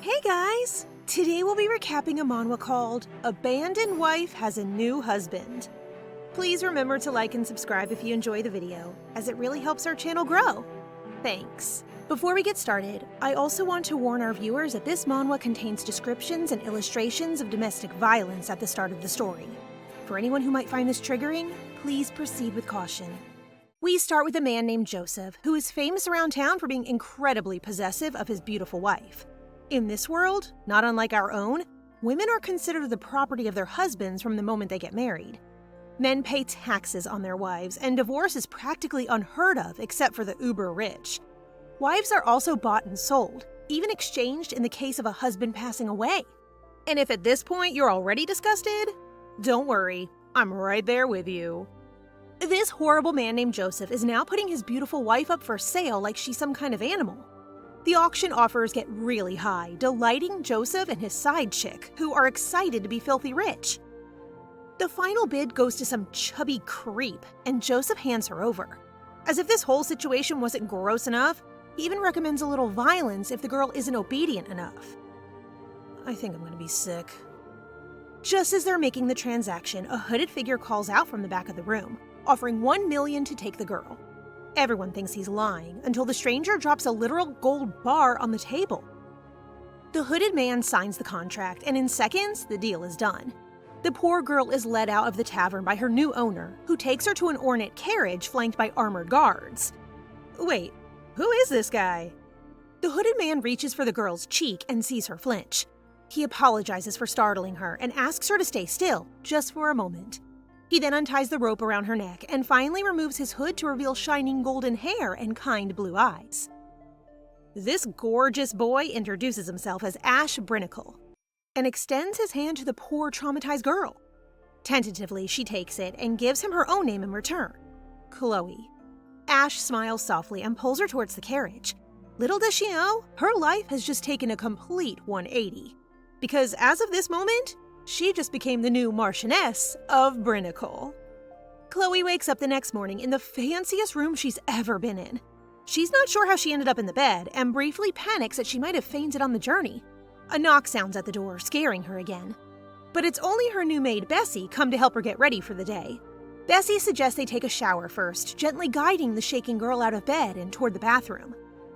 Hey guys! Today we'll be recapping a manhwa called Abandoned Wife Has a New Husband. Please remember to like and subscribe if you enjoy the video, as it really helps our channel grow. Thanks. Before we get started, I also want to warn our viewers that this manhwa contains descriptions and illustrations of domestic violence at the start of the story. For anyone who might find this triggering, please proceed with caution. We start with a man named Joseph, who is famous around town for being incredibly possessive of his beautiful wife. In this world, not unlike our own, women are considered the property of their husbands from the moment they get married. Men pay taxes on their wives, and divorce is practically unheard of except for the uber-rich. Wives are also bought and sold, even exchanged in the case of a husband passing away. And if at this point you're already disgusted, don't worry, I'm right there with you. This horrible man named Joseph is now putting his beautiful wife up for sale like she's some kind of animal. The auction offers get really high, delighting Joseph and his side chick, who are excited to be filthy rich. The final bid goes to some chubby creep, and Joseph hands her over. As if this whole situation wasn't gross enough, he even recommends a little violence if the girl isn't obedient enough. I think I'm gonna be sick. Just as they're making the transaction, a hooded figure calls out from the back of the room, offering $1 million to take the girl. Everyone thinks he's lying until the stranger drops a literal gold bar on the table. The hooded man signs the contract, and in seconds, the deal is done. The poor girl is led out of the tavern by her new owner, who takes her to an ornate carriage flanked by armored guards. Wait, who is this guy? The hooded man reaches for the girl's cheek and sees her flinch. He apologizes for startling her and asks her to stay still, just for a moment. He then unties the rope around her neck and finally removes his hood to reveal shining golden hair and kind blue eyes. This gorgeous boy introduces himself as Ash Brinicle and extends his hand to the poor traumatized girl. Tentatively, she takes it and gives him her own name in return, Chloe. Ash smiles softly and pulls her towards the carriage. Little does she know, her life has just taken a complete 180. Because as of this moment, she just became the new Marchioness of Brinicle. Chloe wakes up the next morning in the fanciest room she's ever been in. She's not sure how she ended up in the bed and briefly panics that she might have fainted on the journey. A knock sounds at the door, scaring her again. But it's only her new maid, Bessie, come to help her get ready for the day. Bessie suggests they take a shower first, gently guiding the shaking girl out of bed and toward the bathroom.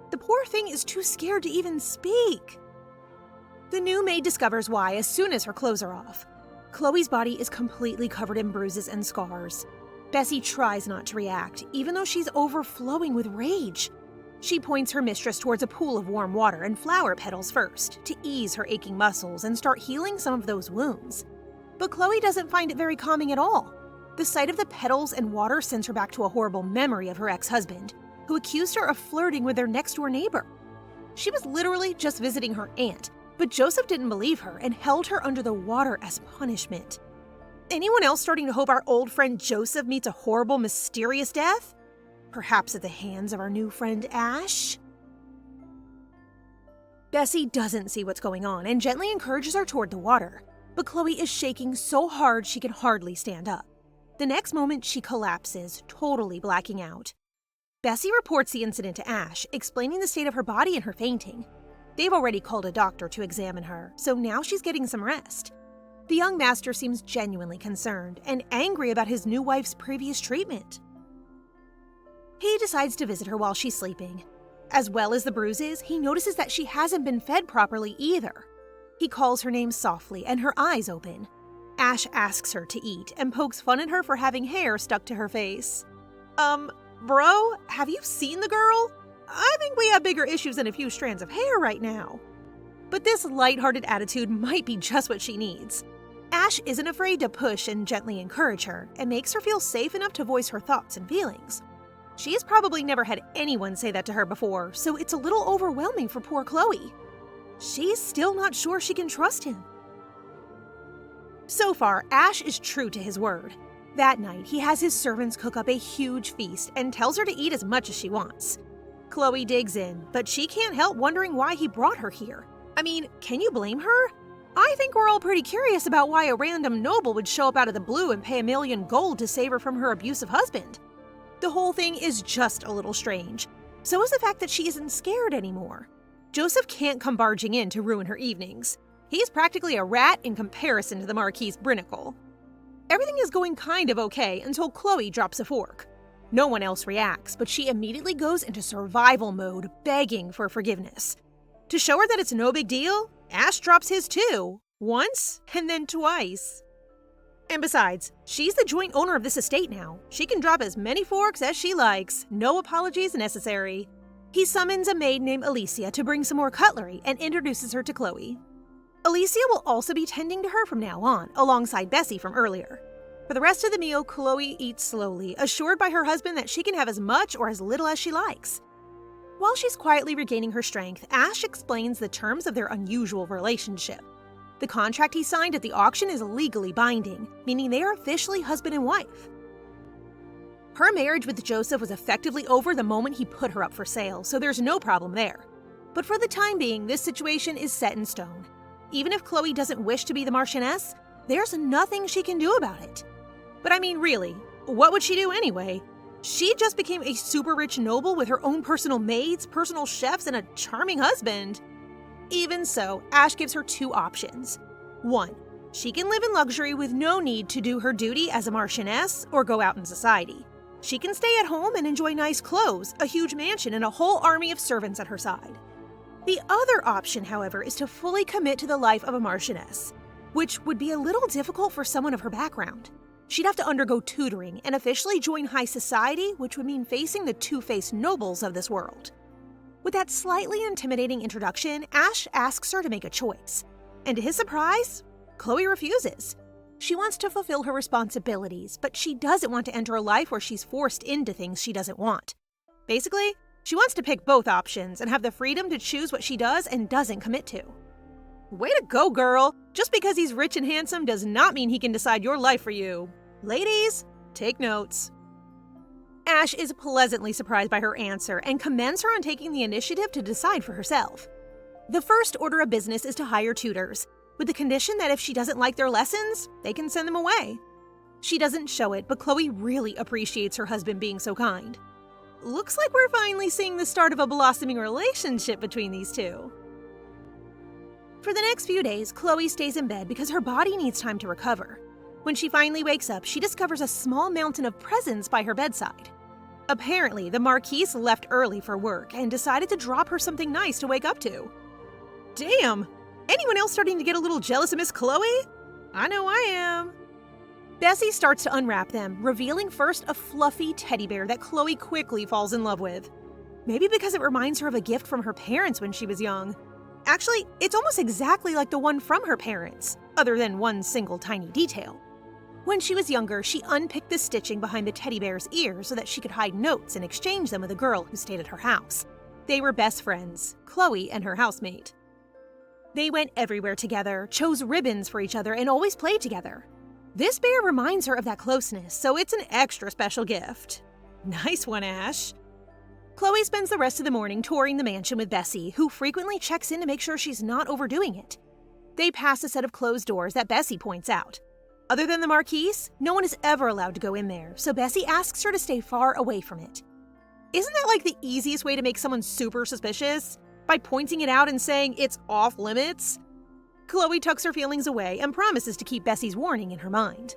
The poor thing is too scared to even speak. The new maid discovers why as soon as her clothes are off. Chloe's body is completely covered in bruises and scars. Bessie tries not to react, even though she's overflowing with rage. She points her mistress towards a pool of warm water and flower petals first, to ease her aching muscles and start healing some of those wounds. But Chloe doesn't find it very calming at all. The sight of the petals and water sends her back to a horrible memory of her ex-husband, who accused her of flirting with their next-door neighbor. She was literally just visiting her aunt, but Joseph didn't believe her and held her under the water as punishment. Anyone else starting to hope our old friend Joseph meets a horrible, mysterious death? Perhaps at the hands of our new friend Ash? Bessie doesn't see what's going on and gently encourages her toward the water, but Chloe is shaking so hard she can hardly stand up. The next moment, she collapses, totally blacking out. Bessie reports the incident to Ash, explaining the state of her body and her fainting. They've already called a doctor to examine her, so now she's getting some rest. The young master seems genuinely concerned and angry about his new wife's previous treatment. He decides to visit her while she's sleeping. As well as the bruises, he notices that she hasn't been fed properly either. He calls her name softly and her eyes open. Ash asks her to eat and pokes fun at her for having hair stuck to her face. Bro, have you seen the girl? I think we have bigger issues than a few strands of hair right now. But this lighthearted attitude might be just what she needs. Ash isn't afraid to push and gently encourage her, and makes her feel safe enough to voice her thoughts and feelings. She's probably never had anyone say that to her before, so it's a little overwhelming for poor Chloe. She's still not sure she can trust him. So far, Ash is true to his word. That night, he has his servants cook up a huge feast and tells her to eat as much as she wants. Chloe digs in, but she can't help wondering why he brought her here. I mean, can you blame her? I think we're all pretty curious about why a random noble would show up out of the blue and pay $1 million gold to save her from her abusive husband. The whole thing is just a little strange. So is the fact that she isn't scared anymore. Joseph can't come barging in to ruin her evenings. He's practically a rat in comparison to the Marquis Brinicle. Everything is going kind of okay until Chloe drops a fork. No one else reacts, but she immediately goes into survival mode, begging for forgiveness. To show her that it's no big deal, Ash drops his too, once and then twice. And besides, she's the joint owner of this estate now. She can drop as many forks as she likes, no apologies necessary. He summons a maid named Alicia to bring some more cutlery and introduces her to Chloe. Alicia will also be tending to her from now on, alongside Bessie from earlier. For the rest of the meal, Chloe eats slowly, assured by her husband that she can have as much or as little as she likes. While she's quietly regaining her strength, Ash explains the terms of their unusual relationship. The contract he signed at the auction is legally binding, meaning they are officially husband and wife. Her marriage with Joseph was effectively over the moment he put her up for sale, so there's no problem there. But for the time being, this situation is set in stone. Even if Chloe doesn't wish to be the Marchioness, there's nothing she can do about it. But I mean, really, what would she do anyway? She just became a super rich noble with her own personal maids, personal chefs, and a charming husband. Even so, Ash gives her two options. 1. She can live in luxury with no need to do her duty as a Marchioness or go out in society. She can stay at home and enjoy nice clothes, a huge mansion, and a whole army of servants at her side. The other option, however, is to fully commit to the life of a Marchioness, which would be a little difficult for someone of her background. She'd have to undergo tutoring and officially join high society, which would mean facing the two-faced nobles of this world. With that slightly intimidating introduction, Ash asks her to make a choice. And to his surprise, Chloe refuses. She wants to fulfill her responsibilities, but she doesn't want to enter a life where she's forced into things she doesn't want. Basically, she wants to pick both options and have the freedom to choose what she does and doesn't commit to. Way to go, girl! Just because he's rich and handsome does not mean he can decide your life for you. Ladies, take notes. Ash is pleasantly surprised by her answer and commends her on taking the initiative to decide for herself. The first order of business is to hire tutors, with the condition that if she doesn't like their lessons, they can send them away. She doesn't show it, but Chloe really appreciates her husband being so kind. Looks like we're finally seeing the start of a blossoming relationship between these two. For the next few days, Chloe stays in bed because her body needs time to recover. When she finally wakes up, she discovers a small mountain of presents by her bedside. Apparently, the Marquis left early for work and decided to drop her something nice to wake up to. Damn! Anyone else starting to get a little jealous of Miss Chloe? I know I am. Bessie starts to unwrap them, revealing first a fluffy teddy bear that Chloe quickly falls in love with. Maybe because it reminds her of a gift from her parents when she was young. Actually, it's almost exactly like the one from her parents, other than one single tiny detail. When she was younger, she unpicked the stitching behind the teddy bear's ear so that she could hide notes and exchange them with a girl who stayed at her house. They were best friends, Chloe and her housemate. They went everywhere together, chose ribbons for each other, and always played together. This bear reminds her of that closeness, so it's an extra special gift. Nice one, Ash. Chloe spends the rest of the morning touring the mansion with Bessie, who frequently checks in to make sure she's not overdoing it. They pass a set of closed doors that Bessie points out. Other than the Marquis, no one is ever allowed to go in there, so Bessie asks her to stay far away from it. Isn't that like the easiest way to make someone super suspicious? By pointing it out and saying it's off limits? Chloe tucks her feelings away and promises to keep Bessie's warning in her mind.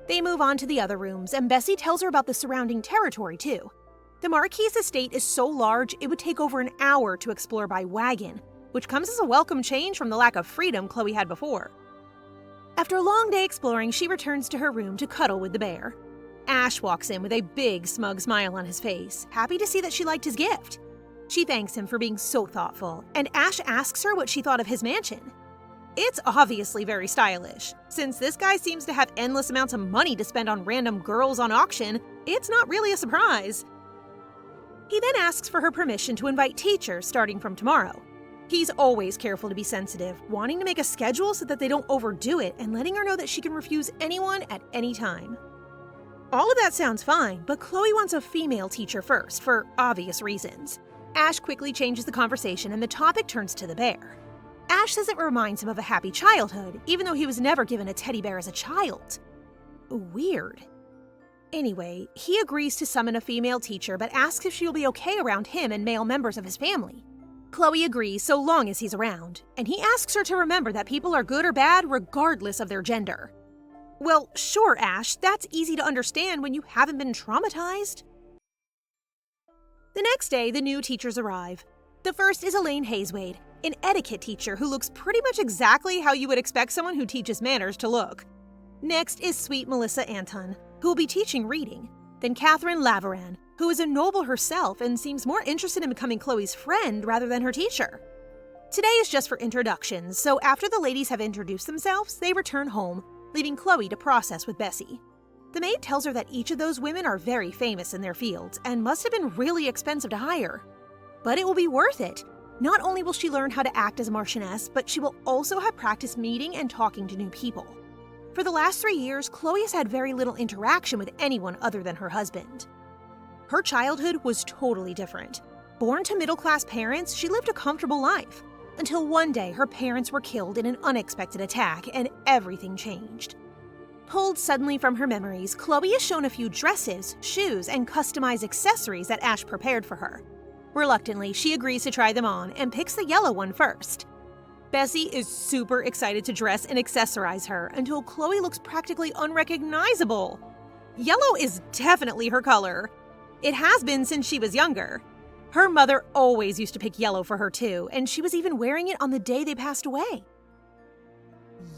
They move on to the other rooms, and Bessie tells her about the surrounding territory too. The Marquis' estate is so large it would take over an hour to explore by wagon, which comes as a welcome change from the lack of freedom Chloe had before. After a long day exploring, she returns to her room to cuddle with the bear. Ash walks in with a big, smug smile on his face, happy to see that she liked his gift. She thanks him for being so thoughtful, and Ash asks her what she thought of his mansion. It's obviously very stylish. Since this guy seems to have endless amounts of money to spend on random girls on auction, it's not really a surprise. He then asks for her permission to invite teachers starting from tomorrow. He's always careful to be sensitive, wanting to make a schedule so that they don't overdo it and letting her know that she can refuse anyone at any time. All of that sounds fine, but Chloe wants a female teacher first, for obvious reasons. Ash quickly changes the conversation and the topic turns to the bear. Ash says it reminds him of a happy childhood, even though he was never given a teddy bear as a child. Weird. Anyway, he agrees to summon a female teacher but asks if she'll be okay around him and male members of his family. Chloe agrees so long as he's around, and he asks her to remember that people are good or bad regardless of their gender. Well, sure, Ash, that's easy to understand when you haven't been traumatized. The next day, the new teachers arrive. The first is Elaine Hayswade, an etiquette teacher who looks pretty much exactly how you would expect someone who teaches manners to look. Next is sweet Melissa Anton, who will be teaching reading. Then Catherine Laveran, who is a noble herself and seems more interested in becoming Chloe's friend rather than her teacher. Today is just for introductions, so after the ladies have introduced themselves, they return home, leaving Chloe to process with Bessie. The maid tells her that each of those women are very famous in their fields and must have been really expensive to hire. But it will be worth it. Not only will she learn how to act as a marchioness, but she will also have practice meeting and talking to new people. For the last 3 years, Chloe has had very little interaction with anyone other than her husband. Her childhood was totally different. Born to middle-class parents, she lived a comfortable life, until one day her parents were killed in an unexpected attack and everything changed. Pulled suddenly from her memories, Chloe is shown a few dresses, shoes, and customized accessories that Ash prepared for her. Reluctantly, she agrees to try them on and picks the yellow one first. Bessie is super excited to dress and accessorize her until Chloe looks practically unrecognizable. Yellow is definitely her color. It has been since she was younger. Her mother always used to pick yellow for her too, and she was even wearing it on the day they passed away.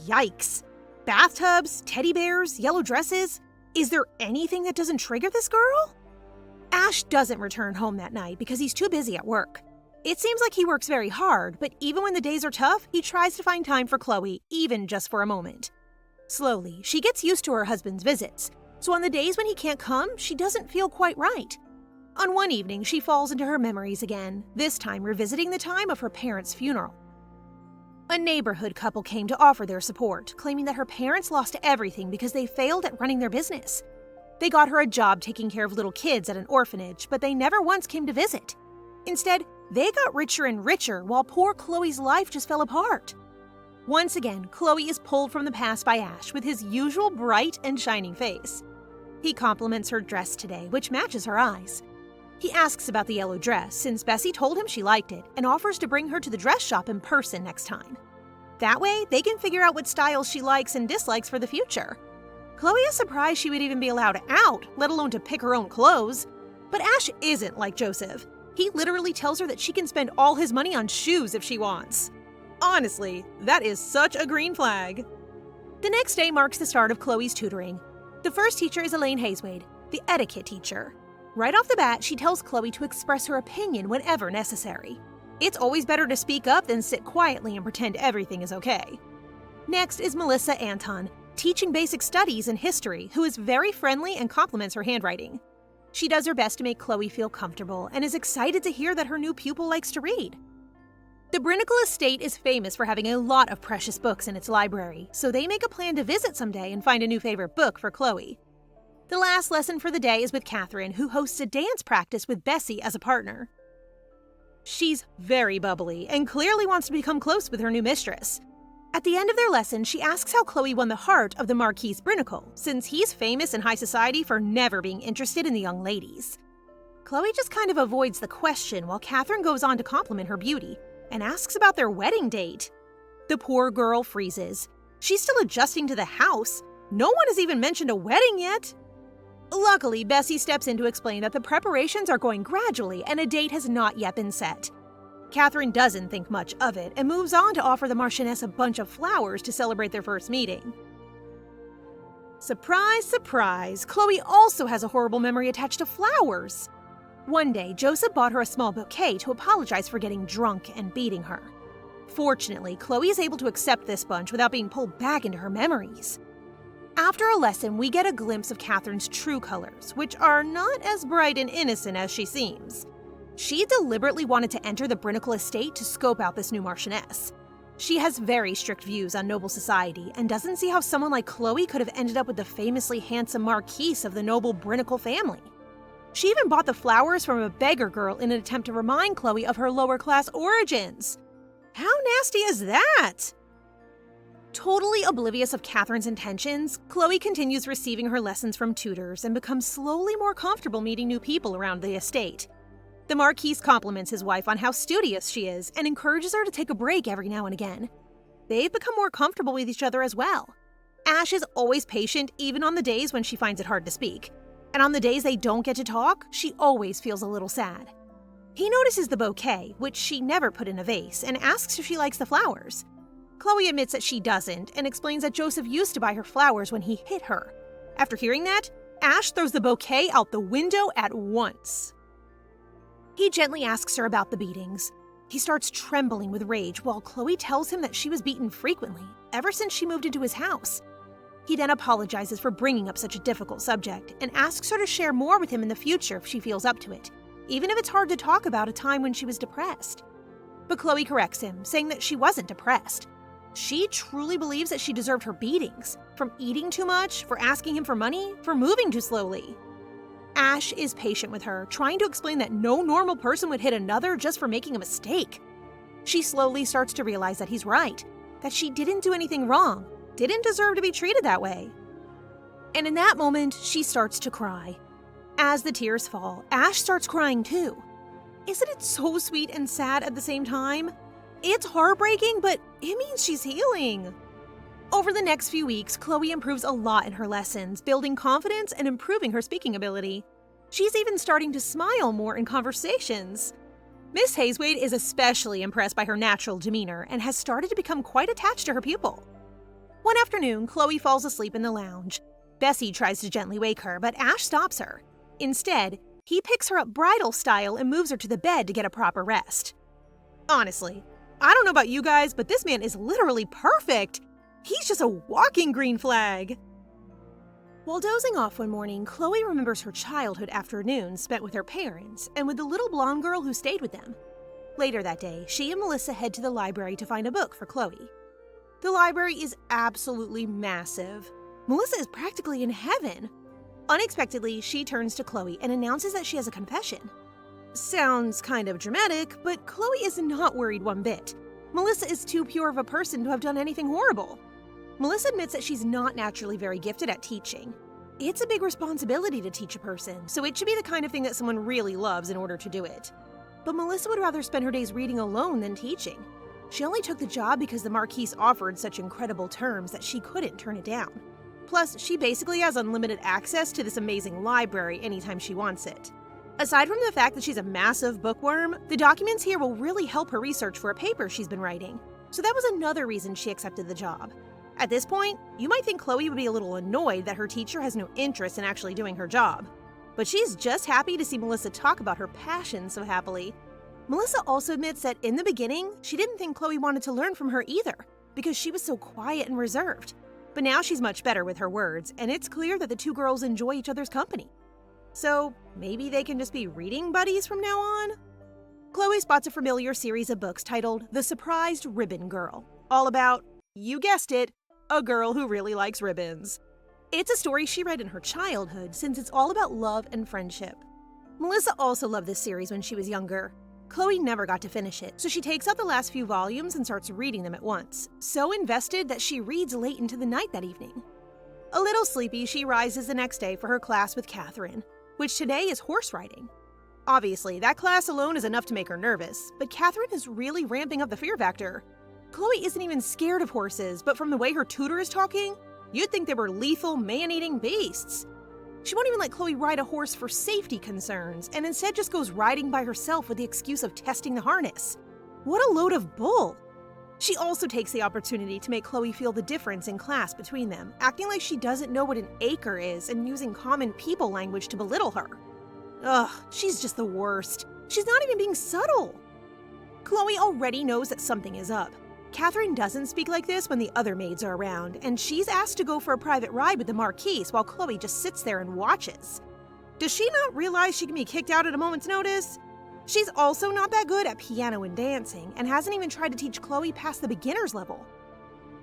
Yikes! Bathtubs, teddy bears, yellow dresses. Is there anything that doesn't trigger this girl? Ash doesn't return home that night because he's too busy at work. It seems like he works very hard, but even when the days are tough, he tries to find time for Chloe, even just for a moment. Slowly, she gets used to her husband's visits, so on the days when he can't come, she doesn't feel quite right. On one evening, she falls into her memories again, this time revisiting the time of her parents' funeral. A neighborhood couple came to offer their support, claiming that her parents lost everything because they failed at running their business. They got her a job taking care of little kids at an orphanage, but they never once came to visit. Instead, they got richer and richer while poor Chloe's life just fell apart. Once again, Chloe is pulled from the past by Ash with his usual bright and shining face. He compliments her dress today, which matches her eyes. He asks about the yellow dress, since Bessie told him she liked it, and offers to bring her to the dress shop in person next time. That way, they can figure out what styles she likes and dislikes for the future. Chloe is surprised she would even be allowed out, let alone to pick her own clothes. But Ash isn't like Joseph. He literally tells her that she can spend all his money on shoes if she wants. Honestly, that is such a green flag. The next day marks the start of Chloe's tutoring. The first teacher is Elaine Hayswade, the etiquette teacher. Right off the bat, she tells Chloe to express her opinion whenever necessary. It's always better to speak up than sit quietly and pretend everything is okay. Next is Melissa Anton, teaching basic studies and history, who is very friendly and compliments her handwriting. She does her best to make Chloe feel comfortable and is excited to hear that her new pupil likes to read. The Brinicle estate is famous for having a lot of precious books in its library, so they make a plan to visit someday and find a new favorite book for Chloe. The last lesson for the day is with Catherine, who hosts a dance practice with Bessie as a partner. She's very bubbly and clearly wants to become close with her new mistress. At the end of their lesson, she asks how Chloe won the heart of the Marquis Brinicle, since he's famous in high society for never being interested in the young ladies. Chloe just kind of avoids the question while Catherine goes on to compliment her beauty and asks about their wedding date. The poor girl freezes. She's still adjusting to the house. No one has even mentioned a wedding yet. Luckily, Bessie steps in to explain that the preparations are going gradually and a date has not yet been set. Catherine doesn't think much of it and moves on to offer the Marchioness a bunch of flowers to celebrate their first meeting. Surprise, surprise, Chloe also has a horrible memory attached to flowers. One day, Joseph bought her a small bouquet to apologize for getting drunk and beating her. Fortunately, Chloe is able to accept this bunch without being pulled back into her memories. After a lesson, we get a glimpse of Catherine's true colors, which are not as bright and innocent as she seems. She deliberately wanted to enter the Brinicle estate to scope out this new Marchioness. She has very strict views on noble society and doesn't see how someone like Chloe could have ended up with the famously handsome marquis of the noble Brinicle family. She even bought the flowers from a beggar girl in an attempt to remind Chloe of her lower-class origins. How nasty is that? Totally oblivious of Catherine's intentions, Chloe continues receiving her lessons from tutors and becomes slowly more comfortable meeting new people around the estate. The The marquis compliments his wife on how studious she is and encourages her to take a break every now and again. They've become more comfortable with each other as well. Ash is always patient even on the days when she finds it hard to speak. And on the days they don't get to talk, she always feels a little sad. He notices the bouquet, which she never put in a vase, and asks if she likes the flowers. Chloe admits that she doesn't and explains that Joseph used to buy her flowers when he hit her. After hearing that, Ash throws the bouquet out the window at once. He gently asks her about the beatings. He starts trembling with rage while Chloe tells him that she was beaten frequently ever since she moved into his house. He then apologizes for bringing up such a difficult subject and asks her to share more with him in the future if she feels up to it, even if it's hard to talk about a time when she was depressed. But Chloe corrects him, saying that she wasn't depressed. She truly believes that she deserved her beatings, from eating too much, for asking him for money, for moving too slowly. Ash is patient with her, trying to explain that no normal person would hit another just for making a mistake. She slowly starts to realize that he's right, that she didn't do anything wrong, didn't deserve to be treated that way. And in that moment, she starts to cry. As the tears fall, Ash starts crying too. Isn't it so sweet and sad at the same time? It's heartbreaking, but it means she's healing. Over the next few weeks, Chloe improves a lot in her lessons, building confidence and improving her speaking ability. She's even starting to smile more in conversations. Miss Hayswade is especially impressed by her natural demeanor and has started to become quite attached to her pupil. One afternoon, Chloe falls asleep in the lounge. Bessie tries to gently wake her, but Ash stops her. Instead, he picks her up bridal style and moves her to the bed to get a proper rest. Honestly, I don't know about you guys, but this man is literally perfect. He's just a walking green flag. While dozing off one morning, Chloe remembers her childhood afternoons spent with her parents and with the little blonde girl who stayed with them. Later that day, she and Melissa head to the library to find a book for Chloe. The library is absolutely massive. Melissa is practically in heaven. Unexpectedly, she turns to Chloe and announces that she has a confession. Sounds kind of dramatic, but Chloe is not worried one bit. Melissa is too pure of a person to have done anything horrible. Melissa admits that she's not naturally very gifted at teaching. It's a big responsibility to teach a person, so it should be the kind of thing that someone really loves in order to do it. But Melissa would rather spend her days reading alone than teaching. She only took the job because the marquis offered such incredible terms that she couldn't turn it down. Plus, she basically has unlimited access to this amazing library anytime she wants it. Aside from the fact that she's a massive bookworm, the documents here will really help her research for a paper she's been writing. So that was another reason she accepted the job. At this point, you might think Chloe would be a little annoyed that her teacher has no interest in actually doing her job. But she's just happy to see Melissa talk about her passion so happily. Melissa also admits that in the beginning, she didn't think Chloe wanted to learn from her either, because she was so quiet and reserved. But now she's much better with her words, and it's clear that the two girls enjoy each other's company. So maybe they can just be reading buddies from now on? Chloe spots a familiar series of books titled The Surprised Ribbon Girl, all about, you guessed it, a girl who really likes ribbons. It's a story she read in her childhood since it's all about love and friendship. Melissa also loved this series when she was younger. Chloe never got to finish it, so she takes out the last few volumes and starts reading them at once, so invested that she reads late into the night that evening. A little sleepy, she rises the next day for her class with Catherine, which today is horse riding. Obviously, that class alone is enough to make her nervous, but Catherine is really ramping up the fear factor. Chloe isn't even scared of horses, but from the way her tutor is talking, you'd think they were lethal, man-eating beasts. She won't even let Chloe ride a horse for safety concerns, and instead just goes riding by herself with the excuse of testing the harness. What a load of bull! She also takes the opportunity to make Chloe feel the difference in class between them, acting like she doesn't know what an acre is and using common people language to belittle her. Ugh, she's just the worst. She's not even being subtle. Chloe already knows that something is up. Catherine doesn't speak like this when the other maids are around, and she's asked to go for a private ride with the marquis while Chloe just sits there and watches. Does she not realize she can be kicked out at a moment's notice? She's also not that good at piano and dancing, and hasn't even tried to teach Chloe past the beginner's level.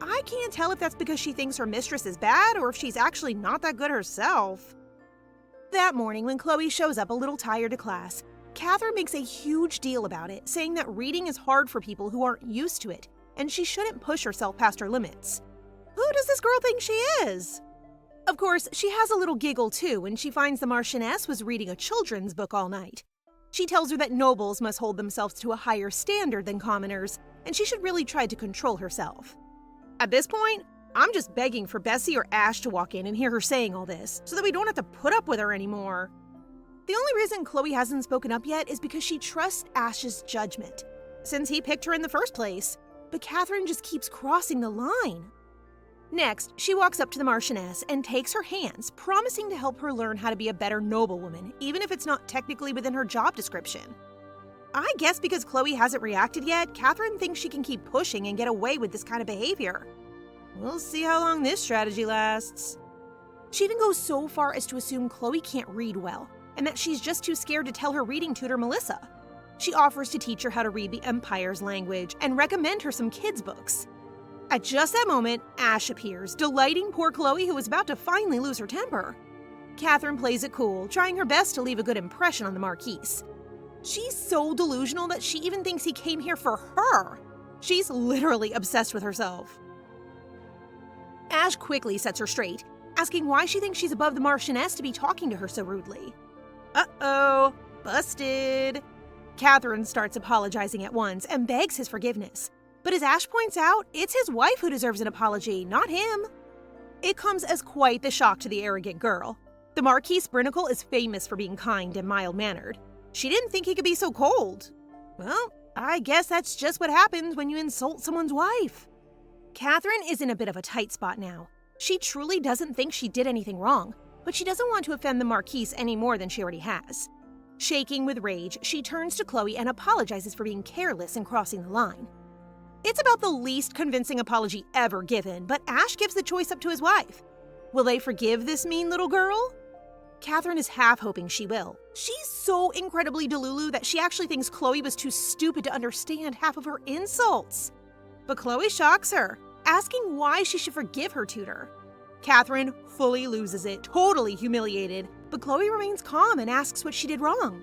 I can't tell if that's because she thinks her mistress is bad or if she's actually not that good herself. That morning, when Chloe shows up a little tired to class, Catherine makes a huge deal about it, saying that reading is hard for people who aren't used to it, and she shouldn't push herself past her limits. Who does this girl think she is? Of course, she has a little giggle too when she finds the Marchioness was reading a children's book all night. She tells her that nobles must hold themselves to a higher standard than commoners, and she should really try to control herself. At this point, I'm just begging for Bessie or Ash to walk in and hear her saying all this, so that we don't have to put up with her anymore. The only reason Chloe hasn't spoken up yet is because she trusts Ash's judgment, since he picked her in the first place, but Catherine just keeps crossing the line. Next, she walks up to the Marchioness and takes her hands, promising to help her learn how to be a better noblewoman, even if it's not technically within her job description. I guess because Chloe hasn't reacted yet, Catherine thinks she can keep pushing and get away with this kind of behavior. We'll see how long this strategy lasts. She even goes so far as to assume Chloe can't read well, and that she's just too scared to tell her reading tutor Melissa. She offers to teach her how to read the Empire's language and recommend her some kids' books. At just that moment, Ash appears, delighting poor Chloe, who is about to finally lose her temper. Catherine plays it cool, trying her best to leave a good impression on the marquis. She's so delusional that she even thinks he came here for her. She's literally obsessed with herself. Ash quickly sets her straight, asking why she thinks she's above the Marchioness to be talking to her so rudely. Uh-oh, busted. Catherine starts apologizing at once and begs his forgiveness. But as Ash points out, it's his wife who deserves an apology, not him. It comes as quite the shock to the arrogant girl. The Marquis Brinicle is famous for being kind and mild-mannered. She didn't think he could be so cold. Well, I guess that's just what happens when you insult someone's wife. Catherine is in a bit of a tight spot now. She truly doesn't think she did anything wrong, but she doesn't want to offend the Marquis any more than she already has. Shaking with rage, she turns to Chloe and apologizes for being careless and crossing the line. It's about the least convincing apology ever given, but Ash gives the choice up to his wife. Will they forgive this mean little girl? Catherine is half hoping she will. She's so incredibly delulu that she actually thinks Chloe was too stupid to understand half of her insults. But Chloe shocks her, asking why she should forgive her tutor. Catherine fully loses it, totally humiliated, but Chloe remains calm and asks what she did wrong.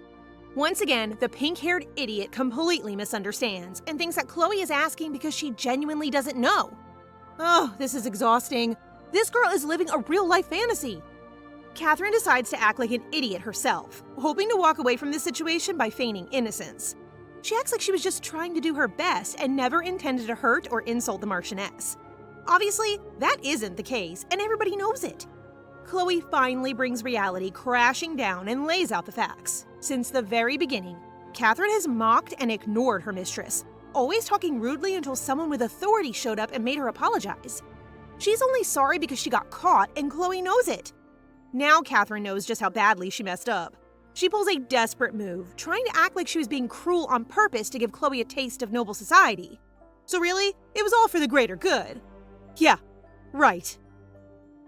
Once again, the pink-haired idiot completely misunderstands and thinks that Chloe is asking because she genuinely doesn't know. Oh, this is exhausting. This girl is living a real-life fantasy. Catherine decides to act like an idiot herself, hoping to walk away from this situation by feigning innocence. She acts like she was just trying to do her best and never intended to hurt or insult the Marchioness. Obviously, that isn't the case, and everybody knows it. Chloe finally brings reality crashing down and lays out the facts. Since the very beginning, Catherine has mocked and ignored her mistress, always talking rudely until someone with authority showed up and made her apologize. She's only sorry because she got caught, and Chloe knows it. Now Catherine knows just how badly she messed up. She pulls a desperate move, trying to act like she was being cruel on purpose to give Chloe a taste of noble society. So really, it was all for the greater good. Yeah, right.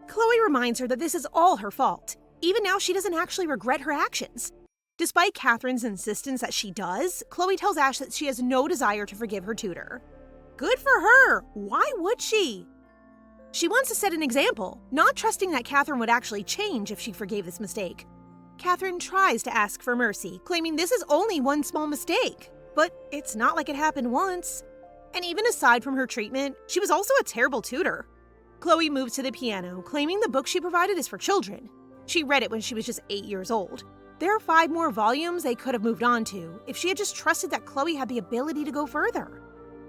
Chloe reminds her that this is all her fault. Even now, she doesn't actually regret her actions. Despite Catherine's insistence that she does, Chloe tells Ash that she has no desire to forgive her tutor. Good for her! Why would she? She wants to set an example, not trusting that Catherine would actually change if she forgave this mistake. Catherine tries to ask for mercy, claiming this is only one small mistake. But it's not like it happened once. And even aside from her treatment, she was also a terrible tutor. Chloe moves to the piano, claiming the book she provided is for children. She read it when she was just 8 years old. There are 5 more volumes they could have moved on to if she had just trusted that Chloe had the ability to go further.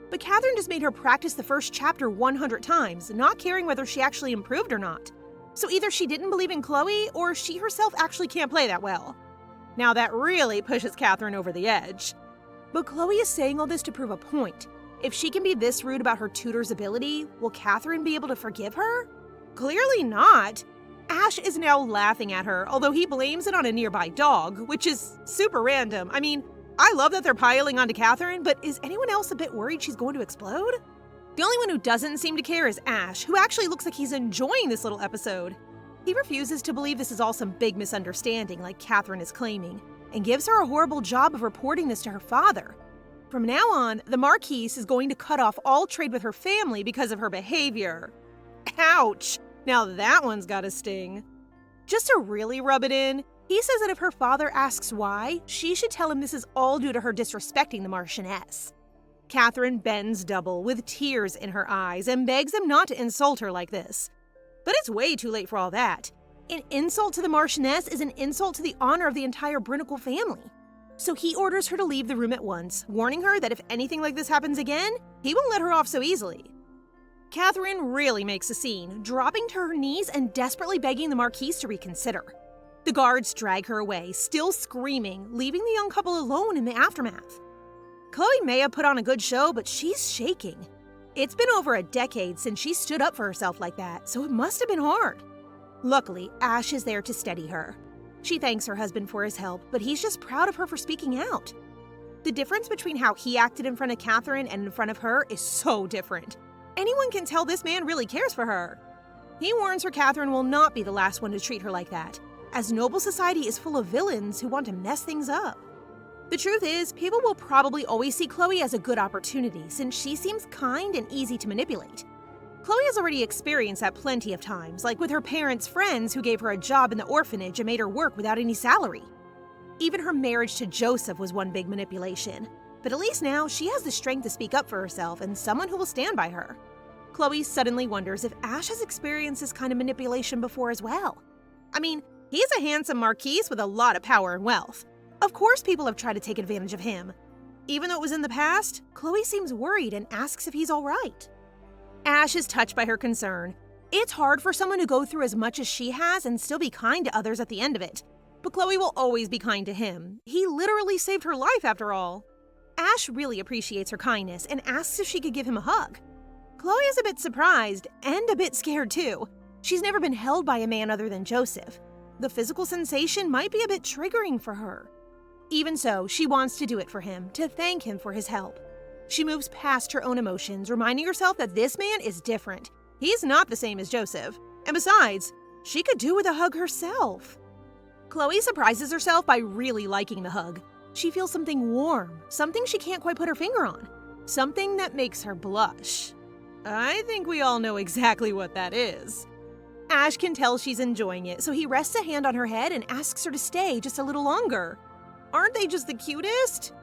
But Catherine just made her practice the first chapter 100 times, not caring whether she actually improved or not. So either she didn't believe in Chloe, or she herself actually can't play that well. Now that really pushes Catherine over the edge. But Chloe is saying all this to prove a point. If she can be this rude about her tutor's ability, will Catherine be able to forgive her? Clearly not. Ash is now laughing at her, although he blames it on a nearby dog, which is super random. I mean, I love that they're piling onto Catherine, but is anyone else a bit worried she's going to explode? The only one who doesn't seem to care is Ash, who actually looks like he's enjoying this little episode. He refuses to believe this is all some big misunderstanding like Catherine is claiming, and gives her a horrible job of reporting this to her father. From now on, the Marquis is going to cut off all trade with her family because of her behavior. Ouch! Now that one's gotta sting. Just to really rub it in, he says that if her father asks why, she should tell him this is all due to her disrespecting the Marchioness. Catherine bends double with tears in her eyes and begs him not to insult her like this. But it's way too late for all that. An insult to the Marchioness is an insult to the honor of the entire Brinicle family. So he orders her to leave the room at once, warning her that if anything like this happens again, he won't let her off so easily. Catherine really makes a scene, dropping to her knees and desperately begging the marquis to reconsider. The guards drag her away, still screaming, leaving the young couple alone in the aftermath. Chloe may have put on a good show, but she's shaking. It's been over a decade since she stood up for herself like that, so it must have been hard. Luckily, Ash is there to steady her. She thanks her husband for his help, but he's just proud of her for speaking out. The difference between how he acted in front of Catherine and in front of her is so different. Anyone can tell this man really cares for her. He warns her Catherine will not be the last one to treat her like that, as noble society is full of villains who want to mess things up. The truth is, people will probably always see Chloe as a good opportunity since she seems kind and easy to manipulate. Chloe has already experienced that plenty of times, like with her parents' friends who gave her a job in the orphanage and made her work without any salary. Even her marriage to Joseph was one big manipulation, but at least now she has the strength to speak up for herself and someone who will stand by her. Chloe suddenly wonders if Ash has experienced this kind of manipulation before as well. I mean, he's a handsome marquis with a lot of power and wealth. Of course people have tried to take advantage of him. Even though it was in the past, Chloe seems worried and asks if he's all right. Ash is touched by her concern. It's hard for someone to go through as much as she has and still be kind to others at the end of it. But Chloe will always be kind to him. He literally saved her life after all. Ash really appreciates her kindness and asks if she could give him a hug. Chloe is a bit surprised and a bit scared too. She's never been held by a man other than Joseph. The physical sensation might be a bit triggering for her. Even so, she wants to do it for him, to thank him for his help. She moves past her own emotions, reminding herself that this man is different. He's not the same as Joseph. And besides, she could do with a hug herself. Chloe surprises herself by really liking the hug. She feels something warm, something she can't quite put her finger on, something that makes her blush. I think we all know exactly what that is. Ash can tell she's enjoying it, so he rests a hand on her head and asks her to stay just a little longer. Aren't they just the cutest?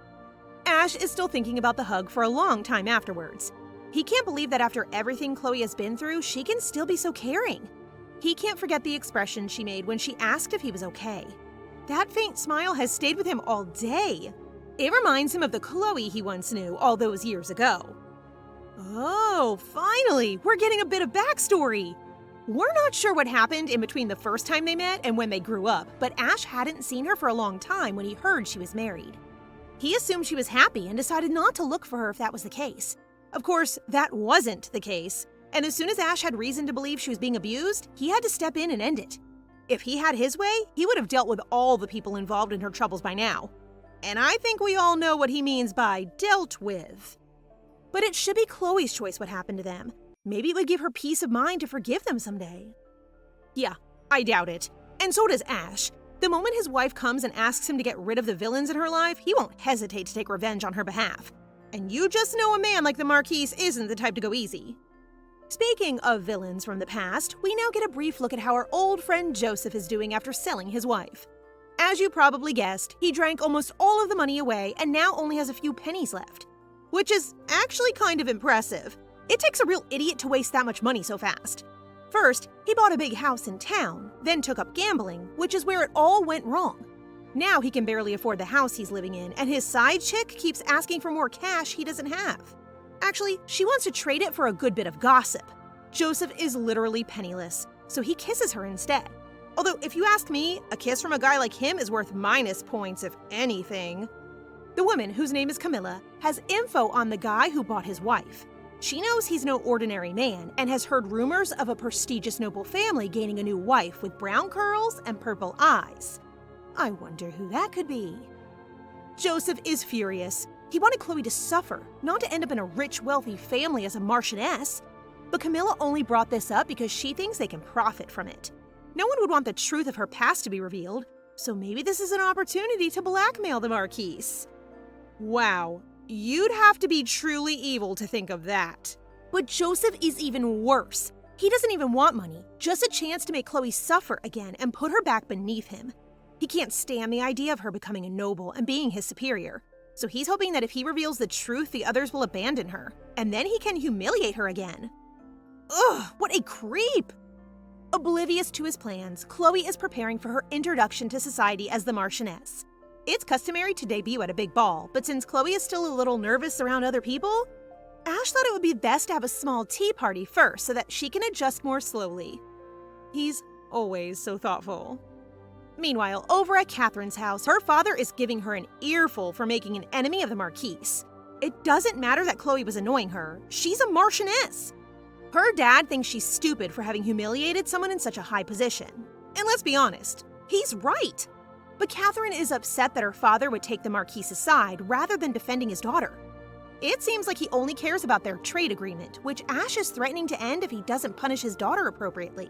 Ash is still thinking about the hug for a long time afterwards. He can't believe that after everything Chloe has been through, she can still be so caring. He can't forget the expression she made when she asked if he was okay. That faint smile has stayed with him all day. It reminds him of the Chloe he once knew all those years ago. Oh, finally, we're getting a bit of backstory. We're not sure what happened in between the first time they met and when they grew up, but Ash hadn't seen her for a long time when he heard she was married. He assumed she was happy and decided not to look for her if that was the case. Of course, that wasn't the case, and as soon as Ash had reason to believe she was being abused, he had to step in and end it. If he had his way, he would have dealt with all the people involved in her troubles by now. And I think we all know what he means by dealt with. But it should be Chloe's choice what happened to them. Maybe it would give her peace of mind to forgive them someday. Yeah, I doubt it. And so does Ash. The moment his wife comes and asks him to get rid of the villains in her life, he won't hesitate to take revenge on her behalf. And you just know a man like the Marquis isn't the type to go easy. Speaking of villains from the past, we now get a brief look at how our old friend Joseph is doing after selling his wife. As you probably guessed, he drank almost all of the money away and now only has a few pennies left. Which is actually kind of impressive. It takes a real idiot to waste that much money so fast. First, he bought a big house in town, then took up gambling, which is where it all went wrong. Now he can barely afford the house he's living in, and his side chick keeps asking for more cash he doesn't have. Actually, she wants to trade it for a good bit of gossip. Joseph is literally penniless, so he kisses her instead. Although, if you ask me, a kiss from a guy like him is worth minus points if anything. The woman, whose name is Camilla, has info on the guy who bought his wife. She knows he's no ordinary man and has heard rumors of a prestigious noble family gaining a new wife with brown curls and purple eyes. I wonder who that could be. Joseph is furious. He wanted Chloe to suffer, not to end up in a rich, wealthy family as a marchioness. But Camilla only brought this up because she thinks they can profit from it. No one would want the truth of her past to be revealed, so maybe this is an opportunity to blackmail the Marquis. Wow. You'd have to be truly evil to think of that. But Joseph is even worse. He doesn't even want money, just a chance to make Chloe suffer again and put her back beneath him. He can't stand the idea of her becoming a noble and being his superior, so he's hoping that if he reveals the truth, the others will abandon her, and then he can humiliate her again. Ugh, what a creep! Oblivious to his plans, Chloe is preparing for her introduction to society as the Marchioness. It's customary to debut at a big ball, but since Chloe is still a little nervous around other people, Ash thought it would be best to have a small tea party first so that she can adjust more slowly. He's always so thoughtful. Meanwhile, over at Catherine's house, her father is giving her an earful for making an enemy of the marquis. It doesn't matter that Chloe was annoying her. She's a Marchioness. Her dad thinks she's stupid for having humiliated someone in such a high position. And let's be honest, he's right. But Catherine is upset that her father would take the marquis's side rather than defending his daughter. It seems like he only cares about their trade agreement, which Ash is threatening to end if he doesn't punish his daughter appropriately.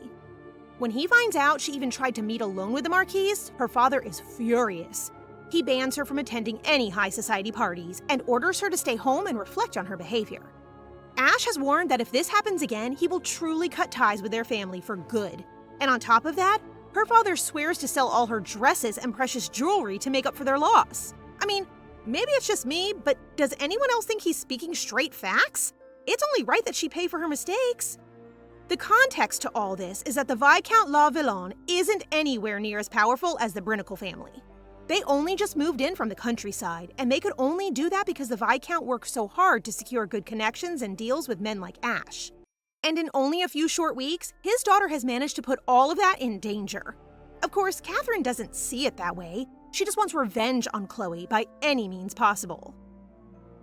When he finds out she even tried to meet alone with the marquis, her father is furious. He bans her from attending any high society parties and orders her to stay home and reflect on her behavior. Ash has warned that if this happens again, he will truly cut ties with their family for good. And on top of that, her father swears to sell all her dresses and precious jewelry to make up for their loss. I mean, maybe it's just me, but does anyone else think he's speaking straight facts? It's only right that she pay for her mistakes. The context to all this is that the Viscount La Villon isn't anywhere near as powerful as the Brinicle family. They only just moved in from the countryside, and they could only do that because the Viscount worked so hard to secure good connections and deals with men like Ash. And in only a few short weeks, his daughter has managed to put all of that in danger. Of course, Catherine doesn't see it that way. She just wants revenge on Chloe by any means possible.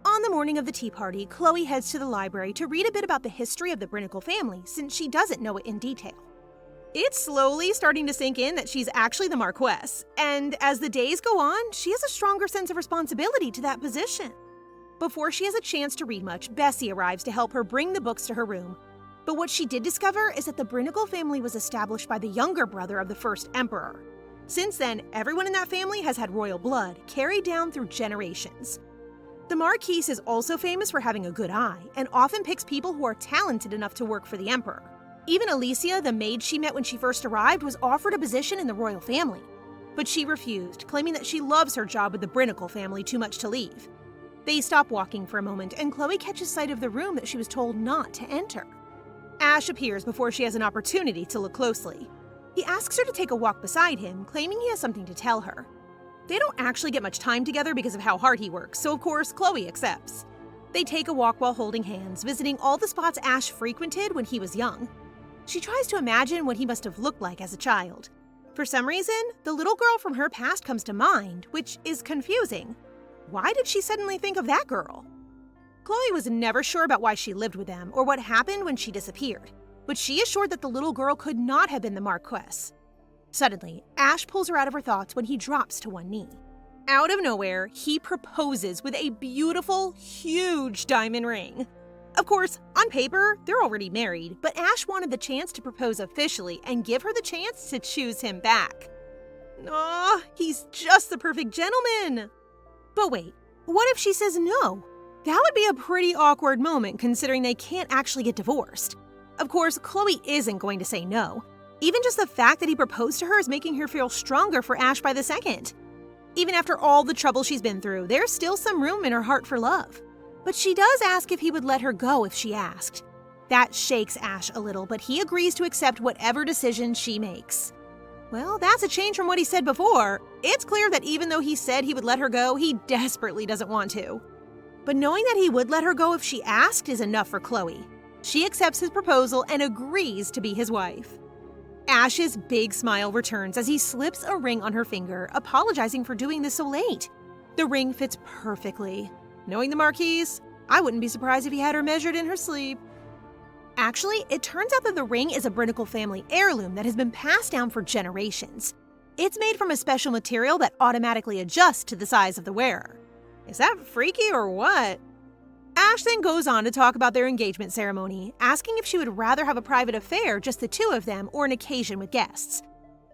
On the morning of the tea party, Chloe heads to the library to read a bit about the history of the Brinicle family since she doesn't know it in detail. It's slowly starting to sink in that she's actually the marquess, and as the days go on, she has a stronger sense of responsibility to that position. Before she has a chance to read much, Bessie arrives to help her bring the books to her room. But what she did discover is that the Brinicle family was established by the younger brother of the first emperor. Since then, everyone in that family has had royal blood, carried down through generations. The marquis is also famous for having a good eye, and often picks people who are talented enough to work for the emperor. Even Alicia, the maid she met when she first arrived, was offered a position in the royal family. But she refused, claiming that she loves her job with the Brinicle family too much to leave. They stop walking for a moment, and Chloe catches sight of the room that she was told not to enter. Ash appears before she has an opportunity to look closely. He asks her to take a walk beside him, claiming he has something to tell her. They don't actually get much time together because of how hard he works, so of course, Chloe accepts. They take a walk while holding hands, visiting all the spots Ash frequented when he was young. She tries to imagine what he must have looked like as a child. For some reason, the little girl from her past comes to mind, which is confusing. Why did she suddenly think of that girl? Chloe was never sure about why she lived with them or what happened when she disappeared, but she is sure that the little girl could not have been the marquess. Suddenly, Ash pulls her out of her thoughts when he drops to one knee. Out of nowhere, he proposes with a beautiful, huge diamond ring. Of course, on paper, they're already married, but Ash wanted the chance to propose officially and give her the chance to choose him back. Aw, he's just the perfect gentleman! But wait, what if she says no? That would be a pretty awkward moment considering they can't actually get divorced. Of course, Chloe isn't going to say no. Even just the fact that he proposed to her is making her feel stronger for Ash by the second. Even after all the trouble she's been through, there's still some room in her heart for love. But she does ask if he would let her go if she asked. That shakes Ash a little, but he agrees to accept whatever decision she makes. Well, that's a change from what he said before. It's clear that even though he said he would let her go, he desperately doesn't want to. But knowing that he would let her go if she asked is enough for Chloe. She accepts his proposal and agrees to be his wife. Ash's big smile returns as he slips a ring on her finger, apologizing for doing this so late. The ring fits perfectly. Knowing the marquis, I wouldn't be surprised if he had her measured in her sleep. Actually, it turns out that the ring is a Brinicle family heirloom that has been passed down for generations. It's made from a special material that automatically adjusts to the size of the wearer. Is that freaky or what? Ash then goes on to talk about their engagement ceremony, asking if she would rather have a private affair, just the two of them, or an occasion with guests.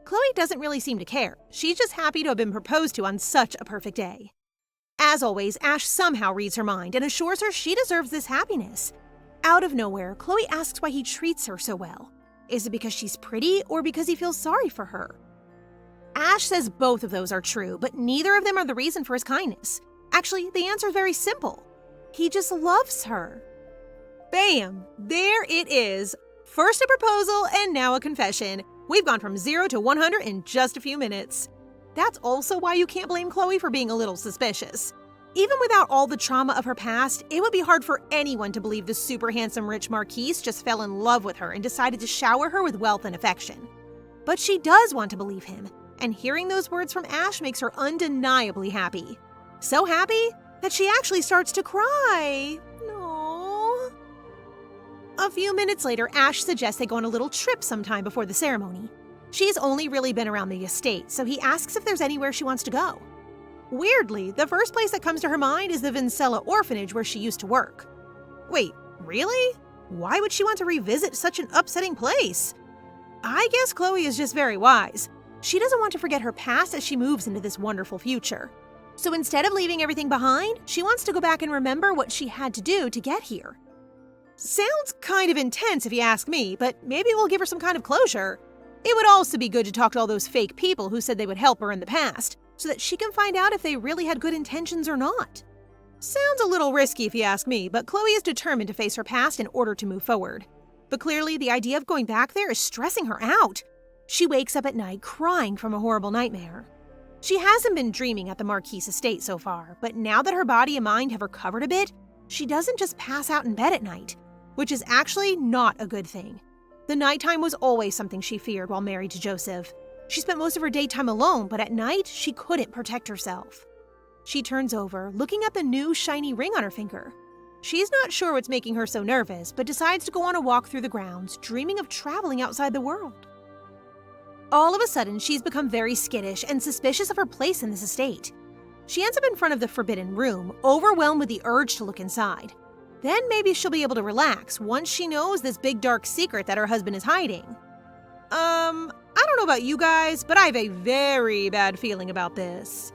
Chloe doesn't really seem to care. She's just happy to have been proposed to on such a perfect day. As always, Ash somehow reads her mind and assures her she deserves this happiness. Out of nowhere, Chloe asks why he treats her so well. Is it because she's pretty or because he feels sorry for her? Ash says both of those are true, but neither of them are the reason for his kindness. Actually, the answer is very simple. He just loves her. Bam! There it is. First a proposal and now a confession. We've gone from 0 to 100 in just a few minutes. that's also why you can't blame Chloe for being a little suspicious. Even without all the trauma of her past, it would be hard for anyone to believe the super handsome rich marquis just fell in love with her and decided to shower her with wealth and affection. But she does want to believe him, and hearing those words from Ash makes her undeniably happy. So happy that she actually starts to cry. Aww. A few minutes later, Ash suggests they go on a little trip sometime before the ceremony. She's only really been around the estate, so he asks if there's anywhere she wants to go. Weirdly, the first place that comes to her mind is the Vincella orphanage where she used to work. Wait, really? Why would she want to revisit such an upsetting place? I guess Chloe is just very wise. She doesn't want to forget her past as she moves into this wonderful future. So instead of leaving everything behind, she wants to go back and remember what she had to do to get here. Sounds kind of intense if you ask me, but maybe we'll give her some kind of closure. It would also be good to talk to all those fake people who said they would help her in the past, so that she can find out if they really had good intentions or not. Sounds a little risky if you ask me, but Chloe is determined to face her past in order to move forward. But clearly, the idea of going back there is stressing her out. She wakes up at night crying from a horrible nightmare. She hasn't been dreaming at the Marquis estate so far, but now that her body and mind have recovered a bit, she doesn't just pass out in bed at night, which is actually not a good thing. The nighttime was always something she feared while married to Joseph. She spent most of her daytime alone, but at night, she couldn't protect herself. She turns over, looking at the new shiny ring on her finger. She's not sure what's making her so nervous, but decides to go on a walk through the grounds, dreaming of traveling outside the world. All of a sudden, she's become very skittish and suspicious of her place in this estate. She ends up in front of the forbidden room, overwhelmed with the urge to look inside. Then maybe she'll be able to relax once she knows this big dark secret that her husband is hiding. I don't know about you guys, but I have a very bad feeling about this.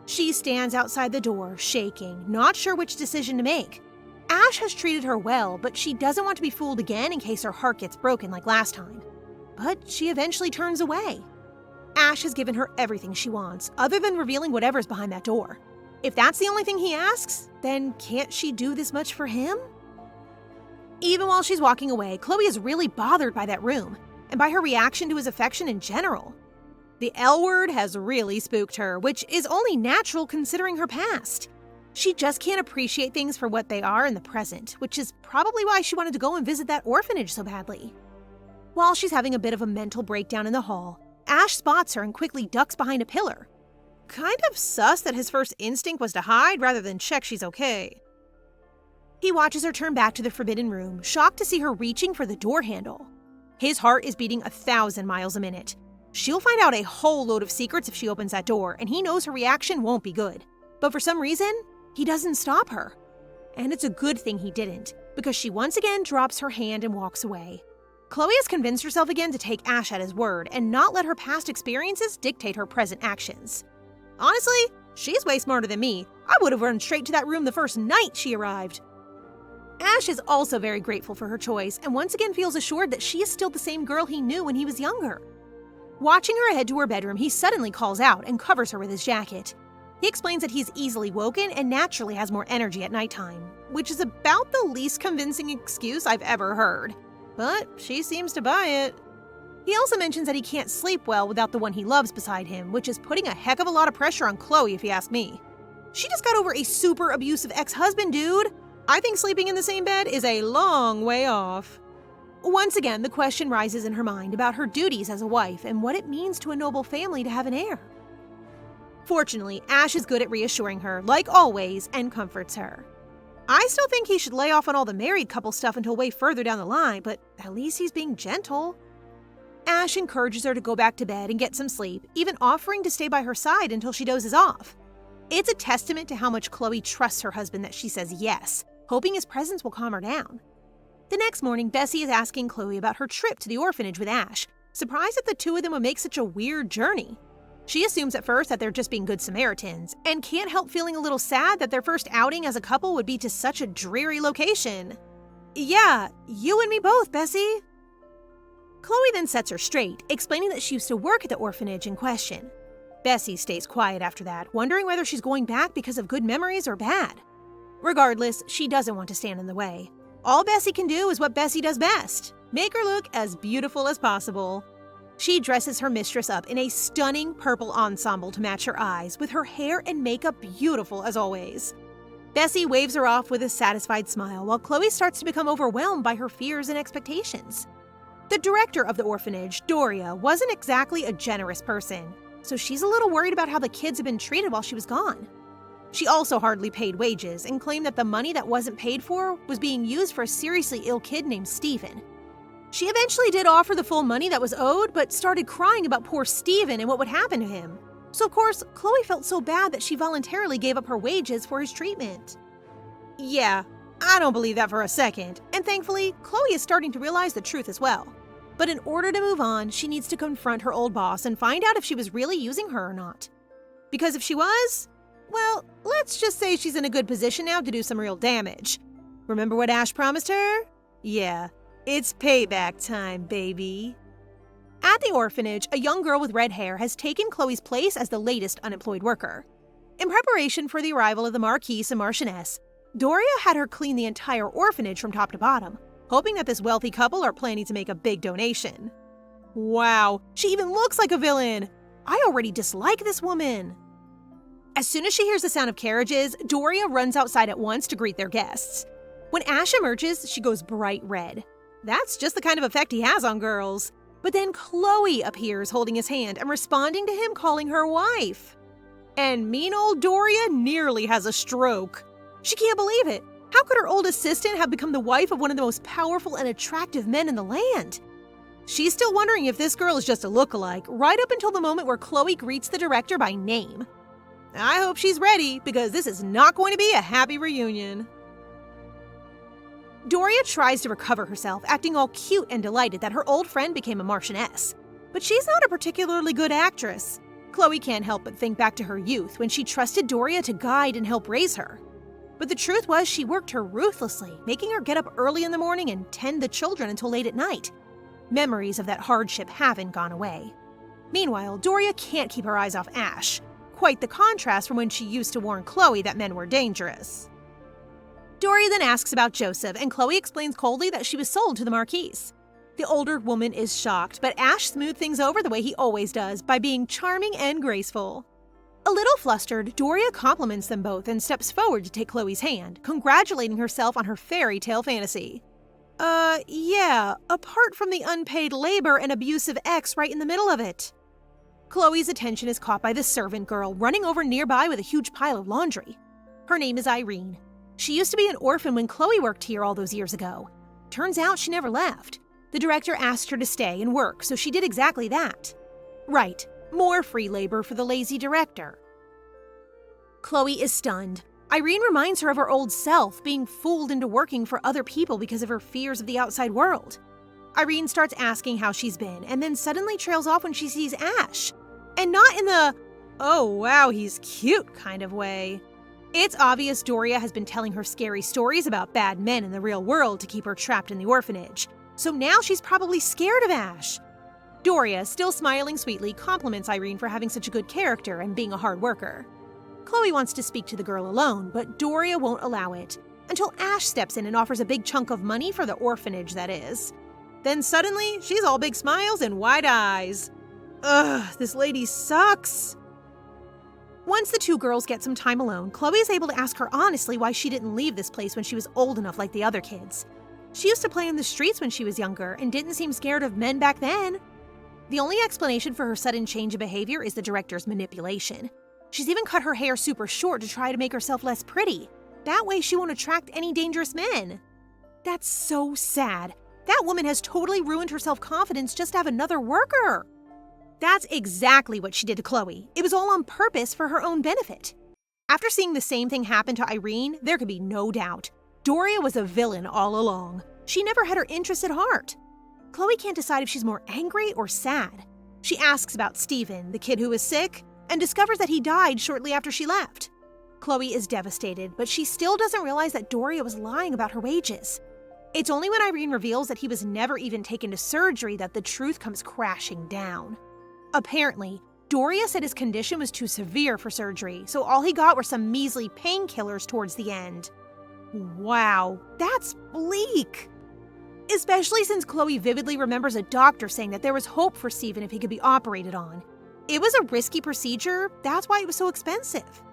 She stands outside the door, shaking, not sure which decision to make. Ash has treated her well, but she doesn't want to be fooled again in case her heart gets broken like last time. But she eventually turns away. Ash has given her everything she wants, other than revealing whatever's behind that door. If that's the only thing he asks, then can't she do this much for him? Even while she's walking away, Chloe is really bothered by that room, and by her reaction to his affection in general. The L word has really spooked her, which is only natural considering her past. She just can't appreciate things for what they are in the present, which is probably why she wanted to go and visit that orphanage so badly. While she's having a bit of a mental breakdown in the hall, Ash spots her and quickly ducks behind a pillar. Kind of sus that his first instinct was to hide rather than check she's okay. He watches her turn back to the forbidden room, shocked to see her reaching for the door handle. His heart is beating 1,000 miles a minute. She'll find out a whole load of secrets if she opens that door, and he knows her reaction won't be good. But for some reason, he doesn't stop her. And it's a good thing he didn't, because she once again drops her hand and walks away. Chloe has convinced herself again to take Ash at his word and not let her past experiences dictate her present actions. Honestly, she's way smarter than me. I would have run straight to that room the first night she arrived. Ash is also very grateful for her choice and once again feels assured that she is still the same girl he knew when he was younger. Watching her head to her bedroom, he suddenly calls out and covers her with his jacket. He explains that he's easily woken and naturally has more energy at nighttime, which is about the least convincing excuse I've ever heard. But she seems to buy it. He also mentions that he can't sleep well without the one he loves beside him, which is putting a heck of a lot of pressure on Chloe if you ask me. She just got over a super abusive ex-husband, dude. I think sleeping in the same bed is a long way off. Once again, the question rises in her mind about her duties as a wife and what it means to a noble family to have an heir. Fortunately, Ash is good at reassuring her, like always, and comforts her. I still think he should lay off on all the married couple stuff until way further down the line, but at least he's being gentle. Ash encourages her to go back to bed and get some sleep, even offering to stay by her side until she dozes off. It's a testament to how much Chloe trusts her husband that she says yes, hoping his presence will calm her down. The next morning, Bessie is asking Chloe about her trip to the orphanage with Ash, surprised that the two of them would make such a weird journey. She assumes at first that they're just being good Samaritans, and can't help feeling a little sad that their first outing as a couple would be to such a dreary location. Yeah, you and me both, Bessie. Chloe then sets her straight, explaining that she used to work at the orphanage in question. Bessie stays quiet after that, wondering whether she's going back because of good memories or bad. Regardless, she doesn't want to stand in the way. All Bessie can do is what Bessie does best, make her look as beautiful as possible. She dresses her mistress up in a stunning purple ensemble to match her eyes, with her hair and makeup beautiful as always. Bessie waves her off with a satisfied smile, while Chloe starts to become overwhelmed by her fears and expectations. The director of the orphanage, Doria, wasn't exactly a generous person, so she's a little worried about how the kids had been treated while she was gone. She also hardly paid wages and claimed that the money that wasn't paid for was being used for a seriously ill kid named Stephen. She eventually did offer the full money that was owed, but started crying about poor Stephen and what would happen to him. So of course, Chloe felt so bad that she voluntarily gave up her wages for his treatment. Yeah, I don't believe that for a second, and thankfully, Chloe is starting to realize the truth as well. But in order to move on, she needs to confront her old boss and find out if she was really using her or not. Because if she was, well, let's just say she's in a good position now to do some real damage. Remember what Ash promised her? Yeah, it's payback time, baby. At the orphanage, a young girl with red hair has taken Chloe's place as the latest unemployed worker. In preparation for the arrival of the marquis and marchioness, Doria had her clean the entire orphanage from top to bottom, hoping that this wealthy couple are planning to make a big donation. Wow, she even looks like a villain! I already dislike this woman! As soon as she hears the sound of carriages, Doria runs outside at once to greet their guests. When Ash emerges, she goes bright red. That's just the kind of effect he has on girls. But then Chloe appears holding his hand and responding to him calling her wife. And mean old Doria nearly has a stroke. She can't believe it. How could her old assistant have become the wife of one of the most powerful and attractive men in the land? She's still wondering if this girl is just a lookalike, right up until the moment where Chloe greets the director by name. I hope she's ready, because this is not going to be a happy reunion. Doria tries to recover herself, acting all cute and delighted that her old friend became a marchioness. But she's not a particularly good actress. Chloe can't help but think back to her youth when she trusted Doria to guide and help raise her. But the truth was she worked her ruthlessly, making her get up early in the morning and tend the children until late at night. Memories of that hardship haven't gone away. Meanwhile, Doria can't keep her eyes off Ash. Quite the contrast from when she used to warn Chloe that men were dangerous. Doria then asks about Joseph, and Chloe explains coldly that she was sold to the marquis. The older woman is shocked, but Ash smoothed things over the way he always does, by being charming and graceful. A little flustered, Doria compliments them both and steps forward to take Chloe's hand, congratulating herself on her fairy tale fantasy. Yeah, apart from the unpaid labor and abusive ex right in the middle of it. Chloe's attention is caught by the servant girl running over nearby with a huge pile of laundry. Her name is Irene. She used to be an orphan when Chloe worked here all those years ago. Turns out she never left. The director asked her to stay and work, so she did exactly that. Right, more free labor for the lazy director. Chloe is stunned. Irene reminds her of her old self, being fooled into working for other people because of her fears of the outside world. Irene starts asking how she's been, and then suddenly trails off when she sees Ash. And not in the, oh wow, he's cute kind of way. It's obvious Doria has been telling her scary stories about bad men in the real world to keep her trapped in the orphanage. So now she's probably scared of Ash. Doria, still smiling sweetly, compliments Irene for having such a good character and being a hard worker. Chloe wants to speak to the girl alone, but Doria won't allow it, until Ash steps in and offers a big chunk of money for the orphanage, that is. Then suddenly, she's all big smiles and wide eyes. Ugh, this lady sucks. Once the two girls get some time alone, Chloe is able to ask her honestly why she didn't leave this place when she was old enough like the other kids. She used to play in the streets when she was younger and didn't seem scared of men back then. The only explanation for her sudden change of behavior is the director's manipulation. She's even cut her hair super short to try to make herself less pretty. That way she won't attract any dangerous men. That's so sad. That woman has totally ruined her self-confidence just to have another worker. That's exactly what she did to Chloe. It was all on purpose for her own benefit. After seeing the same thing happen to Irene, there could be no doubt. Doria was a villain all along. She never had her interests at heart. Chloe can't decide if she's more angry or sad. She asks about Stephen, the kid who was sick, and discovers that he died shortly after she left. Chloe is devastated, but she still doesn't realize that Doria was lying about her wages. It's only when Irene reveals that he was never even taken to surgery that the truth comes crashing down. Apparently, Doria said his condition was too severe for surgery, so all he got were some measly painkillers towards the end. Wow, that's bleak. especially since Chloe vividly remembers a doctor saying that there was hope for Stephen if he could be operated on. It was a risky procedure, that's why it was so expensive.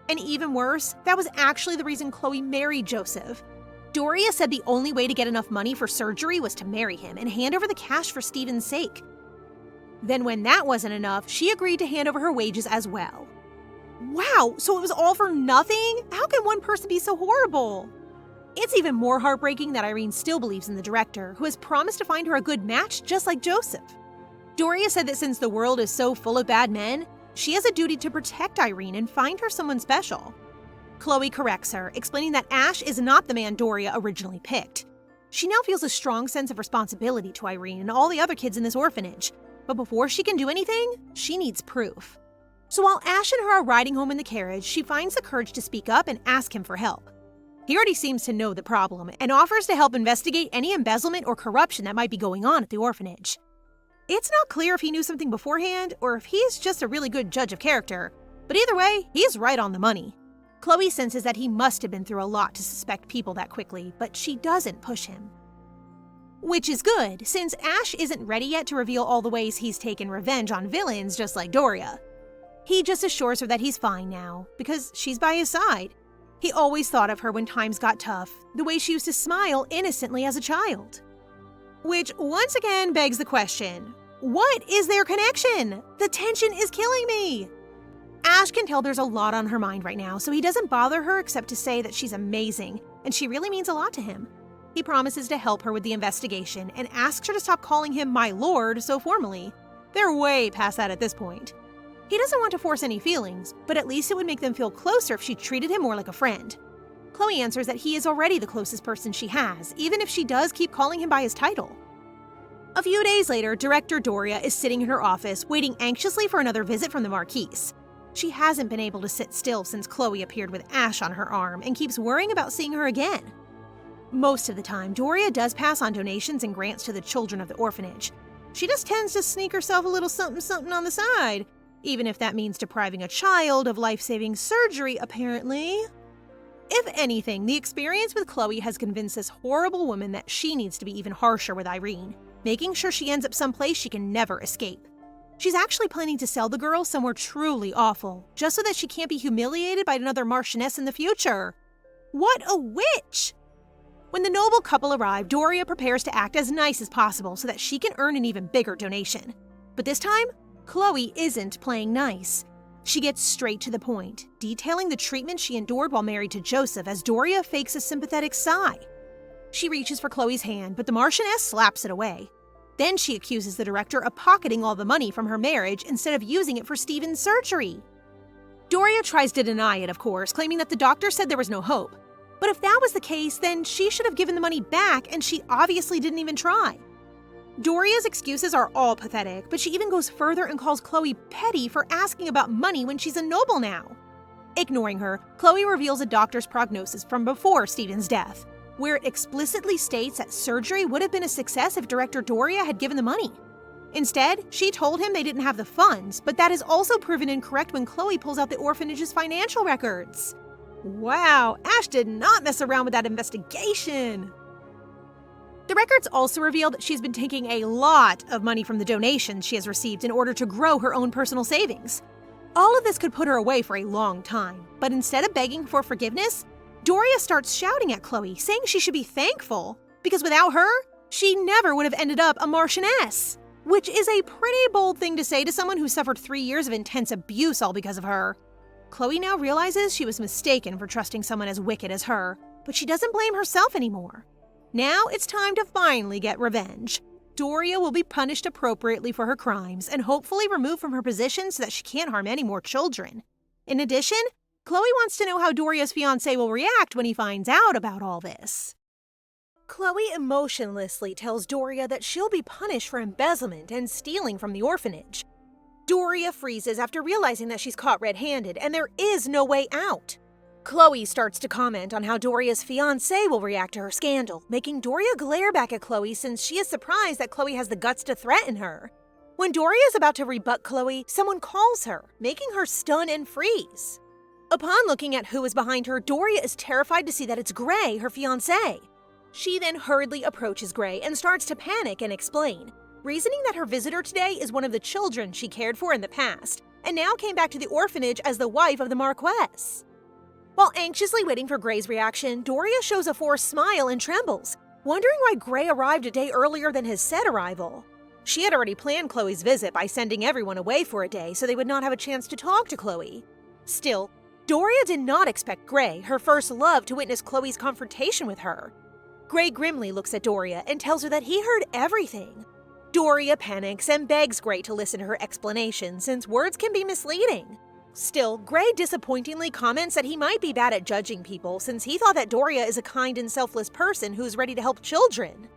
And even worse, that was actually the reason Chloe married Joseph. Doria said the only way to get enough money for surgery was to marry him and hand over the cash for Stephen's sake. Then when that wasn't enough, she agreed to hand over her wages as well. Wow, so it was all for nothing? How can one person be so horrible? It's even more heartbreaking that Irene still believes in the director, who has promised to find her a good match just like Joseph. Doria said that since the world is so full of bad men, she has a duty to protect Irene and find her someone special. Chloe corrects her, explaining that Ash is not the man Doria originally picked. She now feels a strong sense of responsibility to Irene and all the other kids in this orphanage, but before she can do anything, she needs proof. So while Ash and her are riding home in the carriage, she finds the courage to speak up and ask him for help. He already seems to know the problem and offers to help investigate any embezzlement or corruption that might be going on at the orphanage. It's not clear if he knew something beforehand or if he's just a really good judge of character, but either way, he's right on the money. Chloe senses that he must have been through a lot to suspect people that quickly, but she doesn't push him. Which is good, since Ash isn't ready yet to reveal all the ways he's taken revenge on villains just like Doria. He just assures her that he's fine now, because she's by his side. He always thought of her when times got tough, the way she used to smile innocently as a child. Which once again begs the question, what is their connection? The tension is killing me! Ash can tell there's a lot on her mind right now, so he doesn't bother her except to say that she's amazing, and she really means a lot to him. He promises to help her with the investigation and asks her to stop calling him my lord so formally. They're way past that at this point. He doesn't want to force any feelings, but at least it would make them feel closer if she treated him more like a friend. Chloe answers that he is already the closest person she has, even if she does keep calling him by his title. A few days later, Director Doria is sitting in her office, waiting anxiously for another visit from the marquis. She hasn't been able to sit still since Chloe appeared with Ash on her arm and keeps worrying about seeing her again. Most of the time, Doria does pass on donations and grants to the children of the orphanage. She just tends to sneak herself a little something on the side, even if that means depriving a child of life-saving surgery, apparently. If anything, the experience with Chloe has convinced this horrible woman that she needs to be even harsher with Irene, making sure she ends up someplace she can never escape. She's actually planning to sell the girl somewhere truly awful, just so that she can't be humiliated by another marchioness in the future. What a witch! When the noble couple arrive, Doria prepares to act as nice as possible so that she can earn an even bigger donation. But this time, Chloe isn't playing nice. She gets straight to the point, detailing the treatment she endured while married to Joseph as Doria fakes a sympathetic sigh. She reaches for Chloe's hand, but the marchioness slaps it away. Then she accuses the director of pocketing all the money from her marriage instead of using it for Stephen's surgery. Doria tries to deny it, of course, claiming that the doctor said there was no hope. But if that was the case, then she should have given the money back, and she obviously didn't even try. Doria's excuses are all pathetic, but she even goes further and calls Chloe petty for asking about money when she's a noble now. Ignoring her, Chloe reveals a doctor's prognosis from before Stephen's death, where it explicitly states that surgery would have been a success if Director Doria had given the money. Instead, she told him they didn't have the funds, but that is also proven incorrect when Chloe pulls out the orphanage's financial records. Wow, Ash did not mess around with that investigation. The records also reveal that she's been taking a lot of money from the donations she has received in order to grow her own personal savings. All of this could put her away for a long time, but instead of begging for forgiveness, Doria starts shouting at Chloe, saying she should be thankful, because without her, she never would have ended up a marchioness, which is a pretty bold thing to say to someone who suffered 3 years of intense abuse all because of her. Chloe now realizes she was mistaken for trusting someone as wicked as her, but she doesn't blame herself anymore. Now it's time to finally get revenge. Doria will be punished appropriately for her crimes and hopefully removed from her position so that she can't harm any more children. In addition, Chloe wants to know how Doria's fiancé will react when he finds out about all this. Chloe emotionlessly tells Doria that she'll be punished for embezzlement and stealing from the orphanage. Doria freezes after realizing that she's caught red-handed and there is no way out. Chloe starts to comment on how Doria's fiancé will react to her scandal, making Doria glare back at Chloe since she is surprised that Chloe has the guts to threaten her. When Doria is about to rebut Chloe, someone calls her, making her stun and freeze. Upon looking at who is behind her, Doria is terrified to see that it's Gray, her fiancé. She then hurriedly approaches Gray and starts to panic and explain, reasoning that her visitor today is one of the children she cared for in the past, and now came back to the orphanage as the wife of the marquis. While anxiously waiting for Gray's reaction, Doria shows a forced smile and trembles, wondering why Gray arrived a day earlier than his said arrival. She had already planned Chloe's visit by sending everyone away for a day so they would not have a chance to talk to Chloe. Still, Doria did not expect Gray, her first love, to witness Chloe's confrontation with her. Gray grimly looks at Doria and tells her that he heard everything. Doria panics and begs Gray to listen to her explanation since words can be misleading. Still, Gray disappointingly comments that he might be bad at judging people since he thought that Doria is a kind and selfless person who's ready to help children.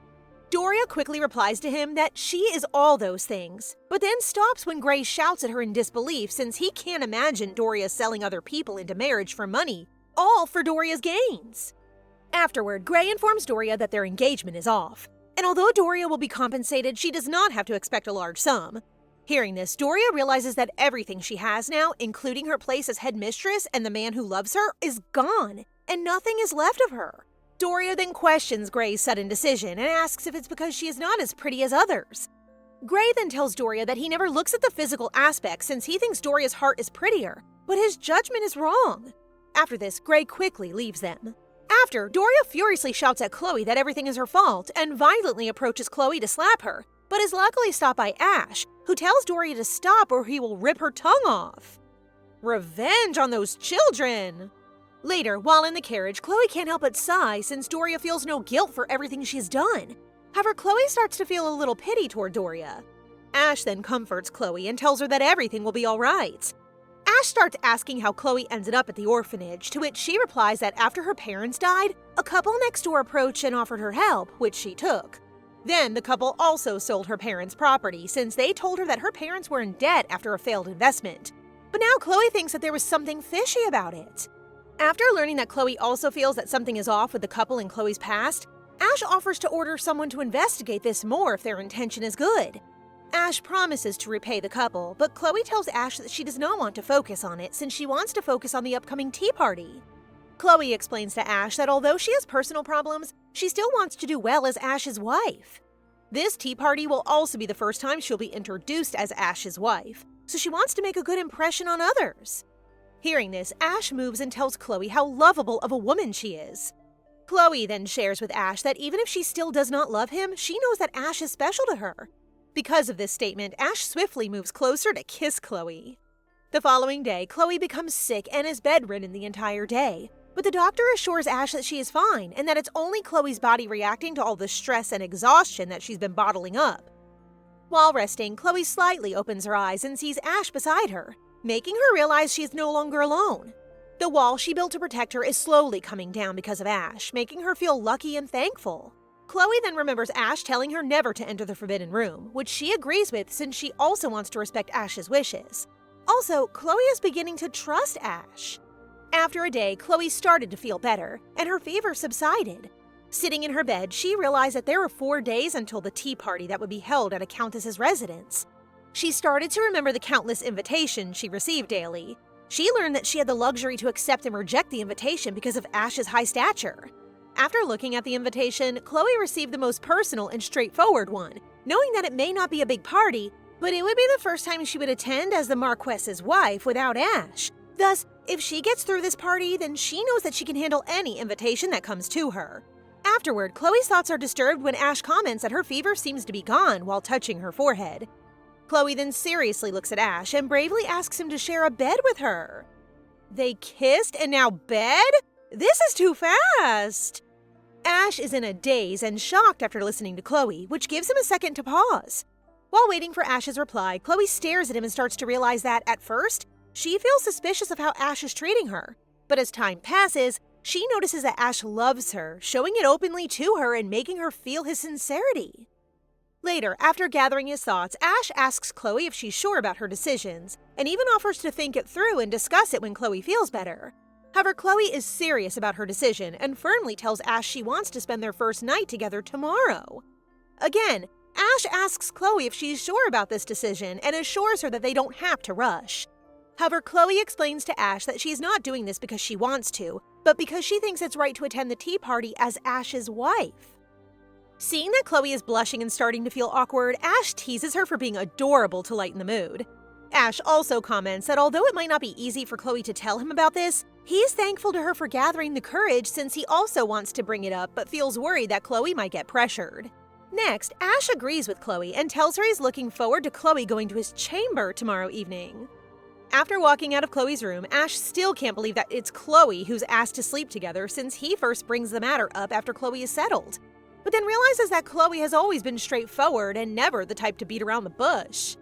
Doria quickly replies to him that she is all those things, but then stops when Gray shouts at her in disbelief since he can't imagine Doria selling other people into marriage for money, all for Doria's gains. Afterward, Gray informs Doria that their engagement is off, and although Doria will be compensated, she does not have to expect a large sum. Hearing this, Doria realizes that everything she has now, including her place as headmistress and the man who loves her, is gone, and nothing is left of her. Doria then questions Gray's sudden decision and asks if it's because she is not as pretty as others. Gray then tells Doria that he never looks at the physical aspects since he thinks Doria's heart is prettier, but his judgment is wrong. After this, Gray quickly leaves them. After, Doria furiously shouts at Chloe that everything is her fault and violently approaches Chloe to slap her, but is luckily stopped by Ash, who tells Doria to stop or he will rip her tongue off. Revenge on those children! Later, while in the carriage, Chloe can't help but sigh since Doria feels no guilt for everything she's done. However, Chloe starts to feel a little pity toward Doria. Ash then comforts Chloe and tells her that everything will be alright. Ash starts asking how Chloe ended up at the orphanage, to which she replies that after her parents died, a couple next door approached and offered her help, which she took. Then, the couple also sold her parents' property since they told her that her parents were in debt after a failed investment. But now Chloe thinks that there was something fishy about it. After learning that Chloe also feels that something is off with the couple in Chloe's past, Ash offers to order someone to investigate this more if their intention is good. Ash promises to repay the couple, but Chloe tells Ash that she does not want to focus on it since she wants to focus on the upcoming tea party. Chloe explains to Ash that although she has personal problems, she still wants to do well as Ash's wife. This tea party will also be the first time she'll be introduced as Ash's wife, so she wants to make a good impression on others. Hearing this, Ash moves and tells Chloe how lovable of a woman she is. Chloe then shares with Ash that even if she still does not love him, she knows that Ash is special to her. Because of this statement, Ash swiftly moves closer to kiss Chloe. The following day, Chloe becomes sick and is bedridden the entire day, but the doctor assures Ash that she is fine and that it's only Chloe's body reacting to all the stress and exhaustion that she's been bottling up. While resting, Chloe slightly opens her eyes and sees Ash beside her, making her realize she is no longer alone. The wall she built to protect her is slowly coming down because of Ash, making her feel lucky and thankful. Chloe then remembers Ash telling her never to enter the Forbidden Room, which she agrees with since she also wants to respect Ash's wishes. Also, Chloe is beginning to trust Ash. After a day, Chloe started to feel better, and her fever subsided. Sitting in her bed, she realized that there were 4 days until the tea party that would be held at a countess's residence. She started to remember the countless invitations she received daily. She learned that she had the luxury to accept and reject the invitation because of Ash's high stature. After looking at the invitation, Chloe received the most personal and straightforward one, knowing that it may not be a big party, but it would be the first time she would attend as the marquis's wife without Ash. Thus, if she gets through this party, then she knows that she can handle any invitation that comes to her. Afterward, Chloe's thoughts are disturbed when Ash comments that her fever seems to be gone while touching her forehead. Chloe then seriously looks at Ash and bravely asks him to share a bed with her. They kissed and now bed? This is too fast! Ash is in a daze and shocked after listening to Chloe, which gives him a second to pause. While waiting for Ash's reply, Chloe stares at him and starts to realize that, at first, she feels suspicious of how Ash is treating her. But as time passes, she notices that Ash loves her, showing it openly to her and making her feel his sincerity. Later, after gathering his thoughts, Ash asks Chloe if she's sure about her decisions, and even offers to think it through and discuss it when Chloe feels better. However, Chloe is serious about her decision and firmly tells Ash she wants to spend their first night together tomorrow. Again, Ash asks Chloe if she's sure about this decision and assures her that they don't have to rush. However, Chloe explains to Ash that she is not doing this because she wants to, but because she thinks it's right to attend the tea party as Ash's wife. Seeing that Chloe is blushing and starting to feel awkward, Ash teases her for being adorable to lighten the mood. Ash also comments that although it might not be easy for Chloe to tell him about this, he's thankful to her for gathering the courage since he also wants to bring it up but feels worried that Chloe might get pressured. Next, Ash agrees with Chloe and tells her he's looking forward to Chloe going to his chamber tomorrow evening. After walking out of Chloe's room, Ash still can't believe that it's Chloe who's asked to sleep together since he first brings the matter up after Chloe is settled, but then realizes that Chloe has always been straightforward and never the type to beat around the bush.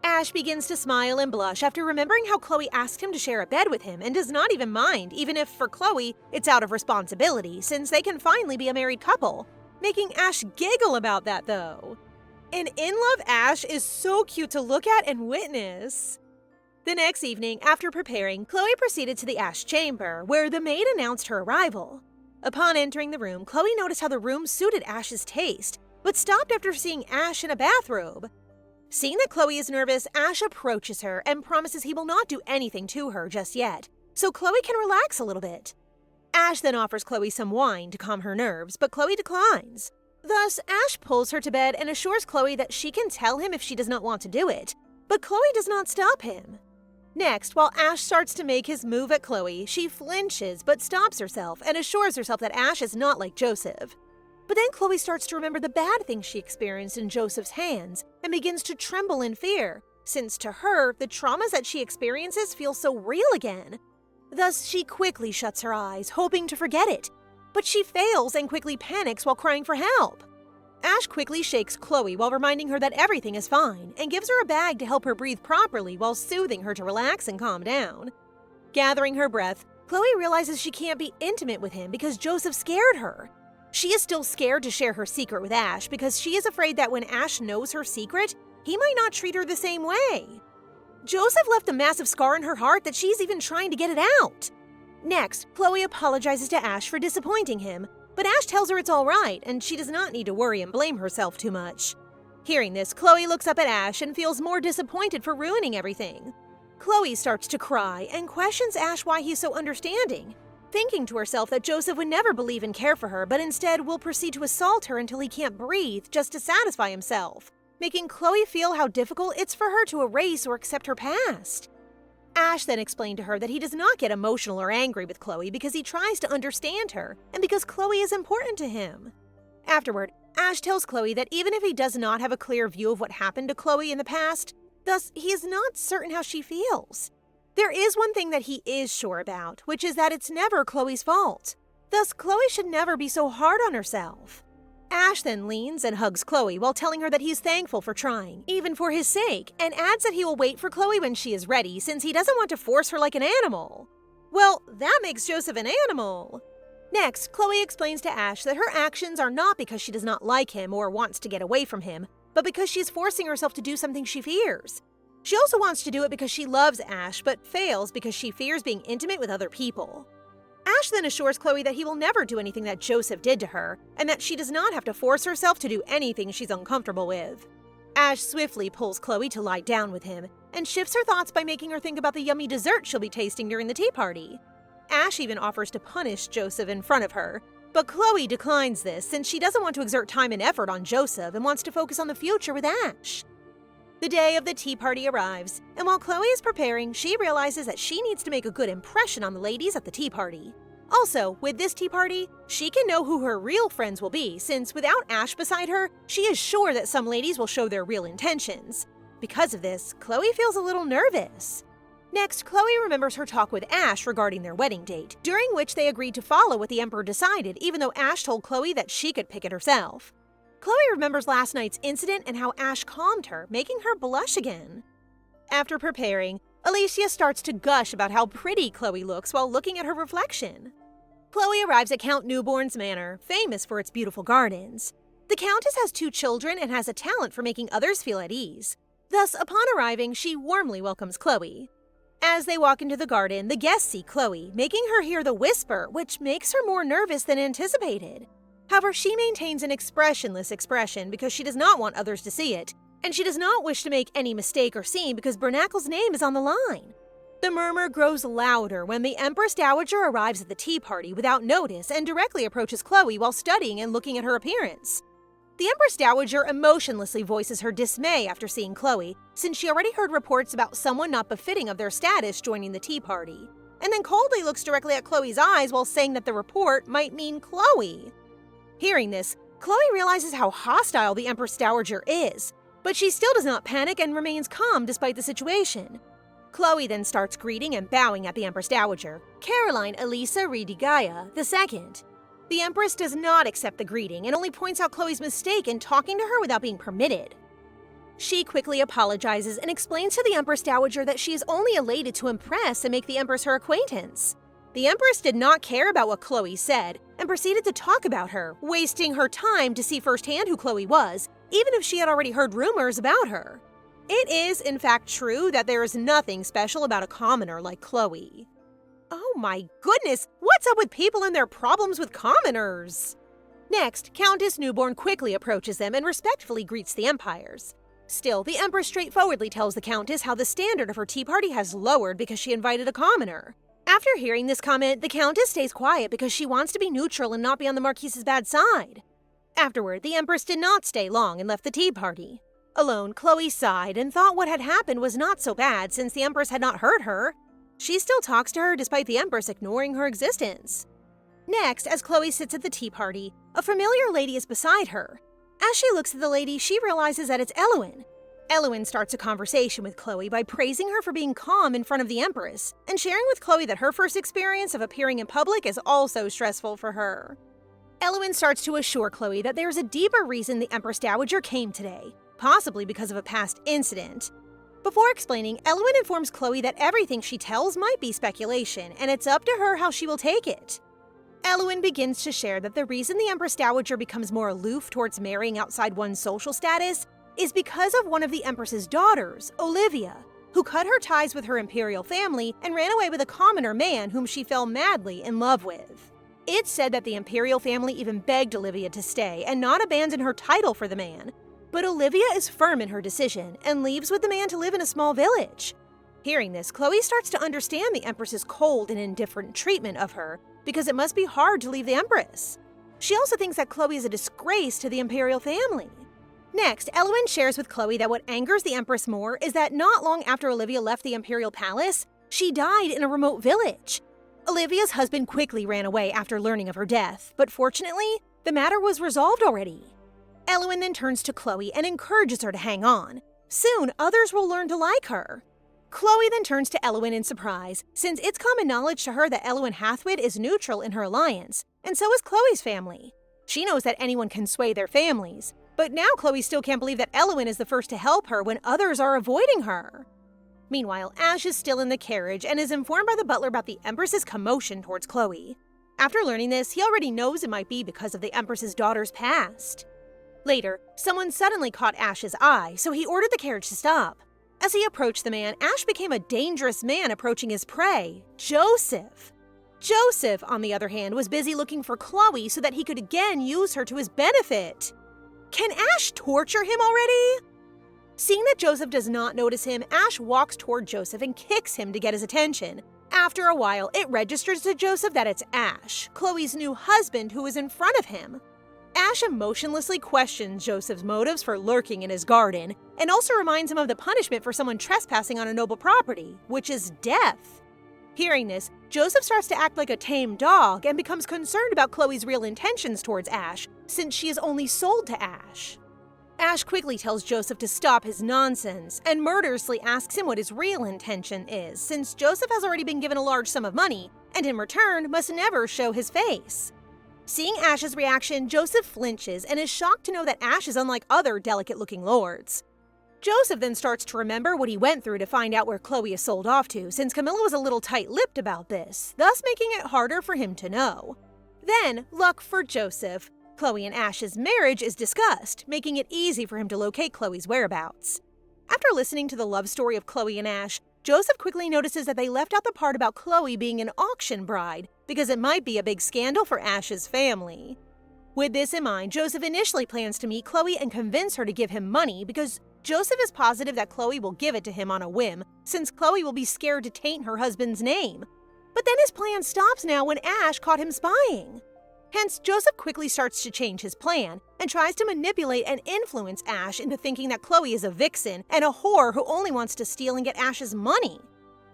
Ash begins to smile and blush after remembering how Chloe asked him to share a bed with him and does not even mind, even if, for Chloe, it's out of responsibility since they can finally be a married couple, making Ash giggle about that though. An in-love Ash is so cute to look at and witness. The next evening, after preparing, Chloe proceeded to the Ash chamber, where the maid announced her arrival. Upon entering the room, Chloe noticed how the room suited Ash's taste, but stopped after seeing Ash in a bathrobe. Seeing that Chloe is nervous, Ash approaches her and promises he will not do anything to her just yet, so Chloe can relax a little bit. Ash then offers Chloe some wine to calm her nerves, but Chloe declines. Thus, Ash pulls her to bed and assures Chloe that she can tell him if she does not want to do it, but Chloe does not stop him. Next, while Ash starts to make his move at Chloe, she flinches but stops herself and assures herself that Ash is not like Joseph. But then Chloe starts to remember the bad things she experienced in Joseph's hands and begins to tremble in fear, since to her, the traumas that she experiences feel so real again. Thus, she quickly shuts her eyes, hoping to forget it, but she fails and quickly panics while crying for help. Ash quickly shakes Chloe while reminding her that everything is fine and gives her a bag to help her breathe properly while soothing her to relax and calm down. Gathering her breath, Chloe realizes she can't be intimate with him because Joseph scared her. She is still scared to share her secret with Ash because she is afraid that when Ash knows her secret, he might not treat her the same way. Joseph left a massive scar in her heart that she's even trying to get it out. Next, Chloe apologizes to Ash for disappointing him, but Ash tells her it's all right and she does not need to worry and blame herself too much. Hearing this, Chloe looks up at Ash and feels more disappointed for ruining everything. Chloe starts to cry and questions Ash why he's so understanding, thinking to herself that Joseph would never believe and care for her, but instead will proceed to assault her until he can't breathe just to satisfy himself, making Chloe feel how difficult it's for her to erase or accept her past. Ash then explained to her that he does not get emotional or angry with Chloe because he tries to understand her and because Chloe is important to him. Afterward, Ash tells Chloe that even if he does not have a clear view of what happened to Chloe in the past, thus he is not certain how she feels. There is one thing that he is sure about, which is that it's never Chloe's fault. Thus, Chloe should never be so hard on herself. Ash then leans and hugs Chloe while telling her that he's thankful for trying, even for his sake, and adds that he will wait for Chloe when she is ready since he doesn't want to force her like an animal. Well, that makes Joseph an animal. Next, Chloe explains to Ash that her actions are not because she does not like him or wants to get away from him, but because she's forcing herself to do something she fears. She also wants to do it because she loves Ash, but fails because she fears being intimate with other people. Ash then assures Chloe that he will never do anything that Joseph did to her, and that she does not have to force herself to do anything she's uncomfortable with. Ash swiftly pulls Chloe to lie down with him, and shifts her thoughts by making her think about the yummy dessert she'll be tasting during the tea party. Ash even offers to punish Joseph in front of her, but Chloe declines this since she doesn't want to exert time and effort on Joseph and wants to focus on the future with Ash. The day of the tea party arrives, and while Chloe is preparing, she realizes that she needs to make a good impression on the ladies at the tea party. Also, with this tea party, she can know who her real friends will be since without Ash beside her, she is sure that some ladies will show their real intentions. Because of this, Chloe feels a little nervous. Next, Chloe remembers her talk with Ash regarding their wedding date, during which they agreed to follow what the Emperor decided even though Ash told Chloe that she could pick it herself. Chloe remembers last night's incident and how Ash calmed her, making her blush again. After preparing, Alicia starts to gush about how pretty Chloe looks while looking at her reflection. Chloe arrives at Count Newborn's manor, famous for its beautiful gardens. The Countess has 2 children and has a talent for making others feel at ease. Thus, upon arriving, she warmly welcomes Chloe. As they walk into the garden, the guests see Chloe, making her hear the whisper, which makes her more nervous than anticipated. However, she maintains an expressionless expression because she does not want others to see it, and she does not wish to make any mistake or scene because Brinicle's name is on the line. The murmur grows louder when the Empress Dowager arrives at the tea party without notice and directly approaches Chloe while studying and looking at her appearance. The Empress Dowager emotionlessly voices her dismay after seeing Chloe, since she already heard reports about someone not befitting of their status joining the tea party, and then coldly looks directly at Chloe's eyes while saying that the report might mean Chloe. Hearing this, Chloe realizes how hostile the Empress Dowager is, but she still does not panic and remains calm despite the situation. Chloe then starts greeting and bowing at the Empress Dowager, Caroline Elisa Ridigaya II. The Empress does not accept the greeting and only points out Chloe's mistake in talking to her without being permitted. She quickly apologizes and explains to the Empress Dowager that she is only elated to impress and make the Empress her acquaintance. The Empress did not care about what Chloe said and proceeded to talk about her, wasting her time to see firsthand who Chloe was, even if she had already heard rumors about her. It is, in fact, true that there is nothing special about a commoner like Chloe. Oh my goodness, what's up with people and their problems with commoners? Next, Countess Newborn quickly approaches them and respectfully greets the Empires. Still, the Empress straightforwardly tells the Countess how the standard of her tea party has lowered because she invited a commoner. After hearing this comment, the Countess stays quiet because she wants to be neutral and not be on the Marquis's bad side. Afterward, the Empress did not stay long and left the tea party. Alone, Chloe sighed and thought what had happened was not so bad since the Empress had not hurt her. She still talks to her despite the Empress ignoring her existence. Next, as Chloe sits at the tea party, a familiar lady is beside her. As she looks at the lady, she realizes that it's Elowen. Elowen starts a conversation with Chloe by praising her for being calm in front of the Empress and sharing with Chloe that her first experience of appearing in public is also stressful for her. Elowen starts to assure Chloe that there is a deeper reason the Empress Dowager came today, possibly because of a past incident. Before explaining, Elowen informs Chloe that everything she tells might be speculation, and it's up to her how she will take it. Elowen begins to share that the reason the Empress Dowager becomes more aloof towards marrying outside one's social status is because of one of the Empress's daughters, Olivia, who cut her ties with her imperial family and ran away with a commoner man whom she fell madly in love with. It's said that the imperial family even begged Olivia to stay and not abandon her title for the man, but Olivia is firm in her decision and leaves with the man to live in a small village. Hearing this, Chloe starts to understand the Empress's cold and indifferent treatment of her because it must be hard to leave the Empress. She also thinks that Chloe is a disgrace to the imperial family. Next, Elowen shares with Chloe that what angers the Empress more is that not long after Olivia left the imperial palace, she died in a remote village. Olivia's husband quickly ran away after learning of her death, but fortunately, the matter was resolved already. Elowen then turns to Chloe and encourages her to hang on. Soon, others will learn to like her. Chloe then turns to Elowen in surprise, since it's common knowledge to her that Elowen Hathaway is neutral in her alliance, and so is Chloe's family. She knows that anyone can sway their families, but now Chloe still can't believe that Elowen is the first to help her when others are avoiding her. Meanwhile, Ash is still in the carriage and is informed by the butler about the Empress's commotion towards Chloe. After learning this, he already knows it might be because of the Empress's daughter's past. Later, someone suddenly caught Ash's eye, so he ordered the carriage to stop. As he approached the man, Ash became a dangerous man approaching his prey, Joseph. Joseph, on the other hand, was busy looking for Chloe so that he could again use her to his benefit. Can Ash torture him already? Seeing that Joseph does not notice him, Ash walks toward Joseph and kicks him to get his attention. After a while, it registers to Joseph that it's Ash, Chloe's new husband, who is in front of him. Ash emotionlessly questions Joseph's motives for lurking in his garden, and also reminds him of the punishment for someone trespassing on a noble property, which is death. Hearing this, Joseph starts to act like a tame dog and becomes concerned about Chloe's real intentions towards Ash, since she is only sold to Ash. Ash quickly tells Joseph to stop his nonsense, and murderously asks him what his real intention is, since Joseph has already been given a large sum of money, and in return must never show his face. Seeing Ash's reaction, Joseph flinches and is shocked to know that Ash is unlike other delicate-looking lords. Joseph then starts to remember what he went through to find out where Chloe is sold off to, since Camilla was a little tight-lipped about this, thus making it harder for him to know. Then, luck for Joseph, Chloe and Ash's marriage is discussed, making it easy for him to locate Chloe's whereabouts. After listening to the love story of Chloe and Ash, Joseph quickly notices that they left out the part about Chloe being an auction bride, because it might be a big scandal for Ash's family. With this in mind, Joseph initially plans to meet Chloe and convince her to give him money because Joseph is positive that Chloe will give it to him on a whim, since Chloe will be scared to taint her husband's name. But then his plan stops now when Ash caught him spying. Hence, Joseph quickly starts to change his plan and tries to manipulate and influence Ash into thinking that Chloe is a vixen and a whore who only wants to steal and get Ash's money.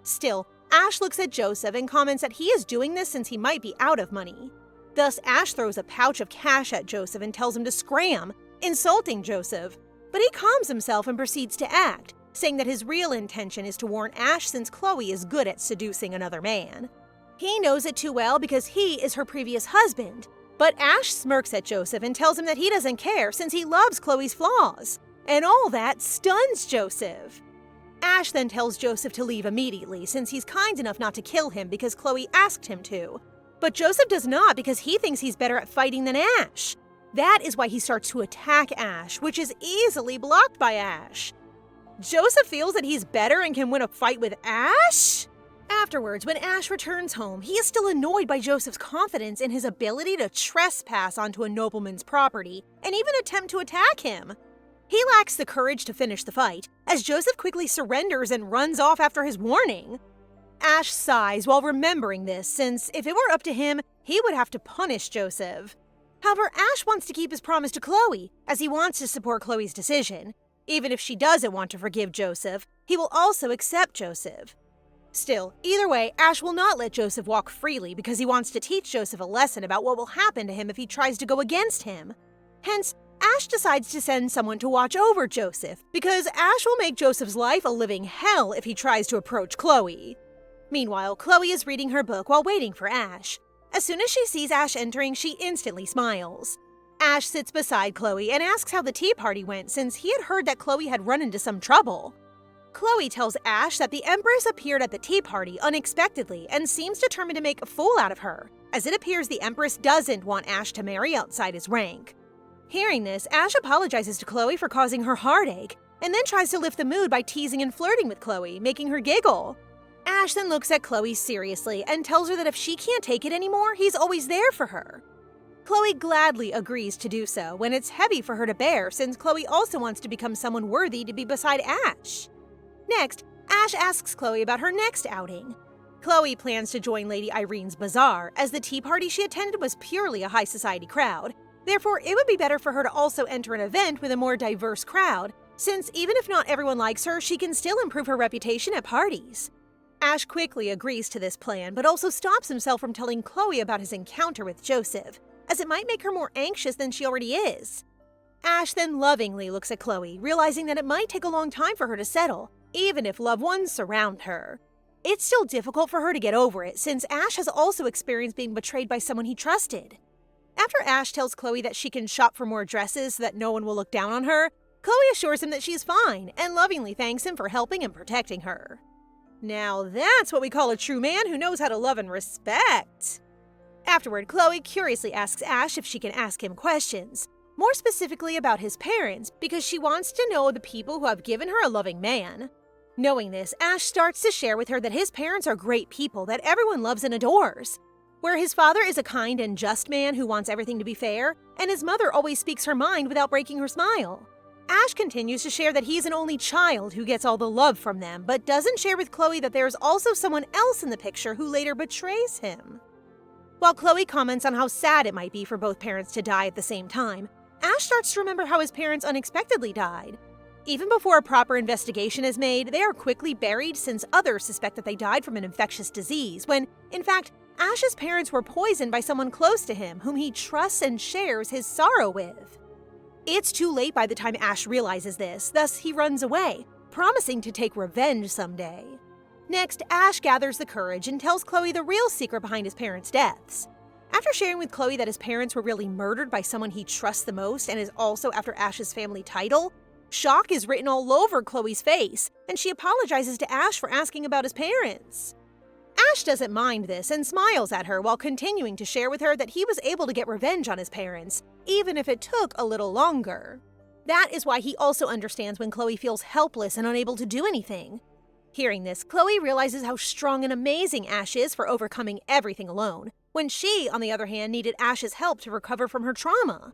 Still, Ash looks at Joseph and comments that he is doing this since he might be out of money. Thus, Ash throws a pouch of cash at Joseph and tells him to scram, insulting Joseph. But he calms himself and proceeds to act, saying that his real intention is to warn Ash since Chloe is good at seducing another man. He knows it too well because he is her previous husband. But Ash smirks at Joseph and tells him that he doesn't care since he loves Chloe's flaws. And all that stuns Joseph. Ash then tells Joseph to leave immediately since he's kind enough not to kill him because Chloe asked him to. But Joseph does not because he thinks he's better at fighting than Ash. That is why he starts to attack Ash, which is easily blocked by Ash. Joseph feels that he's better and can win a fight with Ash? Afterwards, when Ash returns home, he is still annoyed by Joseph's confidence in his ability to trespass onto a nobleman's property and even attempt to attack him. He lacks the courage to finish the fight, as Joseph quickly surrenders and runs off after his warning. Ash sighs while remembering this, since if it were up to him, he would have to punish Joseph. However, Ash wants to keep his promise to Chloe, as he wants to support Chloe's decision. Even if she doesn't want to forgive Joseph, he will also accept Joseph. Still, either way, Ash will not let Joseph walk freely because he wants to teach Joseph a lesson about what will happen to him if he tries to go against him. Hence, Ash decides to send someone to watch over Joseph, because Ash will make Joseph's life a living hell if he tries to approach Chloe. Meanwhile, Chloe is reading her book while waiting for Ash. As soon as she sees Ash entering, she instantly smiles. Ash sits beside Chloe and asks how the tea party went since he had heard that Chloe had run into some trouble. Chloe tells Ash that the Empress appeared at the tea party unexpectedly and seems determined to make a fool out of her, as it appears the Empress doesn't want Ash to marry outside his rank. Hearing this, Ash apologizes to Chloe for causing her heartache, and then tries to lift the mood by teasing and flirting with Chloe, making her giggle. Ash then looks at Chloe seriously and tells her that if she can't take it anymore, he's always there for her. Chloe gladly agrees to do so when it's heavy for her to bear, since Chloe also wants to become someone worthy to be beside Ash. Next, Ash asks Chloe about her next outing. Chloe plans to join Lady Irene's bazaar, as the tea party she attended was purely a high society crowd. Therefore, it would be better for her to also enter an event with a more diverse crowd, since even if not everyone likes her, she can still improve her reputation at parties. Ash quickly agrees to this plan, but also stops himself from telling Chloe about his encounter with Joseph, as it might make her more anxious than she already is. Ash then lovingly looks at Chloe, realizing that it might take a long time for her to settle, even if loved ones surround her. It's still difficult for her to get over it, since Ash has also experienced being betrayed by someone he trusted. After Ash tells Chloe that she can shop for more dresses so that no one will look down on her, Chloe assures him that she is fine and lovingly thanks him for helping and protecting her. Now that's what we call a true man who knows how to love and respect. Afterward, Chloe curiously asks Ash if she can ask him questions, more specifically about his parents, because she wants to know the people who have given her a loving man. Knowing this, Ash starts to share with her that his parents are great people that everyone loves and adores. Where his father is a kind and just man who wants everything to be fair, and his mother always speaks her mind without breaking her smile. Ash continues to share that he's an only child who gets all the love from them, but doesn't share with Chloe that there's also someone else in the picture who later betrays him. While Chloe comments on how sad it might be for both parents to die at the same time, Ash starts to remember how his parents unexpectedly died. Even before a proper investigation is made, they are quickly buried since others suspect that they died from an infectious disease, when, in fact, Ash's parents were poisoned by someone close to him whom he trusts and shares his sorrow with. It's too late by the time Ash realizes this, thus he runs away, promising to take revenge someday. Next, Ash gathers the courage and tells Chloe the real secret behind his parents' deaths. After sharing with Chloe that his parents were really murdered by someone he trusts the most and is also after Ash's family title, shock is written all over Chloe's face, and she apologizes to Ash for asking about his parents. Ash doesn't mind this and smiles at her while continuing to share with her that he was able to get revenge on his parents, even if it took a little longer. That is why he also understands when Chloe feels helpless and unable to do anything. Hearing this, Chloe realizes how strong and amazing Ash is for overcoming everything alone, when she, on the other hand, needed Ash's help to recover from her trauma.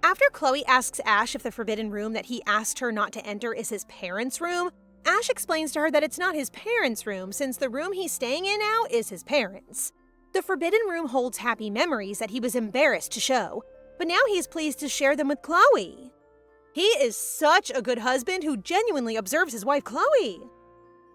After Chloe asks Ash if the forbidden room that he asked her not to enter is his parents' room, Ash explains to her that it's not his parents' room since the room he's staying in now is his parents'. The forbidden room holds happy memories that he was embarrassed to show, but now he is pleased to share them with Chloe. He is such a good husband who genuinely observes his wife Chloe.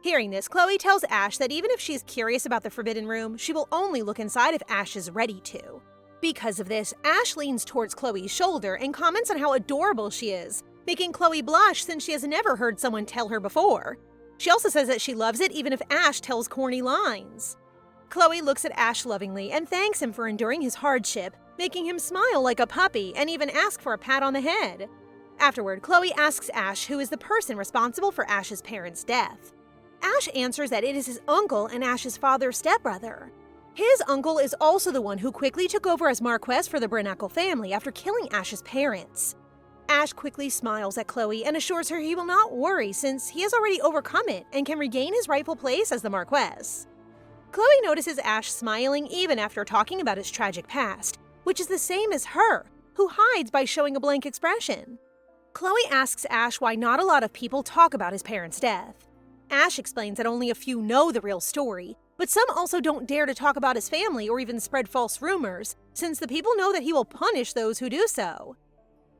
Hearing this, Chloe tells Ash that even if she is curious about the forbidden room, she will only look inside if Ash is ready to. Because of this, Ash leans towards Chloe's shoulder and comments on how adorable she is, making Chloe blush since she has never heard someone tell her before. She also says that she loves it even if Ash tells corny lines. Chloe looks at Ash lovingly and thanks him for enduring his hardship, making him smile like a puppy and even ask for a pat on the head. Afterward, Chloe asks Ash who is the person responsible for Ash's parents' death. Ash answers that it is his uncle and Ash's father's stepbrother. His uncle is also the one who quickly took over as marquis for the Brinicle family after killing Ash's parents. Ash quickly smiles at Chloe and assures her he will not worry since he has already overcome it and can regain his rightful place as the marquis. Chloe notices Ash smiling even after talking about his tragic past, which is the same as her, who hides by showing a blank expression. Chloe asks Ash why not a lot of people talk about his parents' death. Ash explains that only a few know the real story, but some also don't dare to talk about his family or even spread false rumors, since the people know that he will punish those who do so.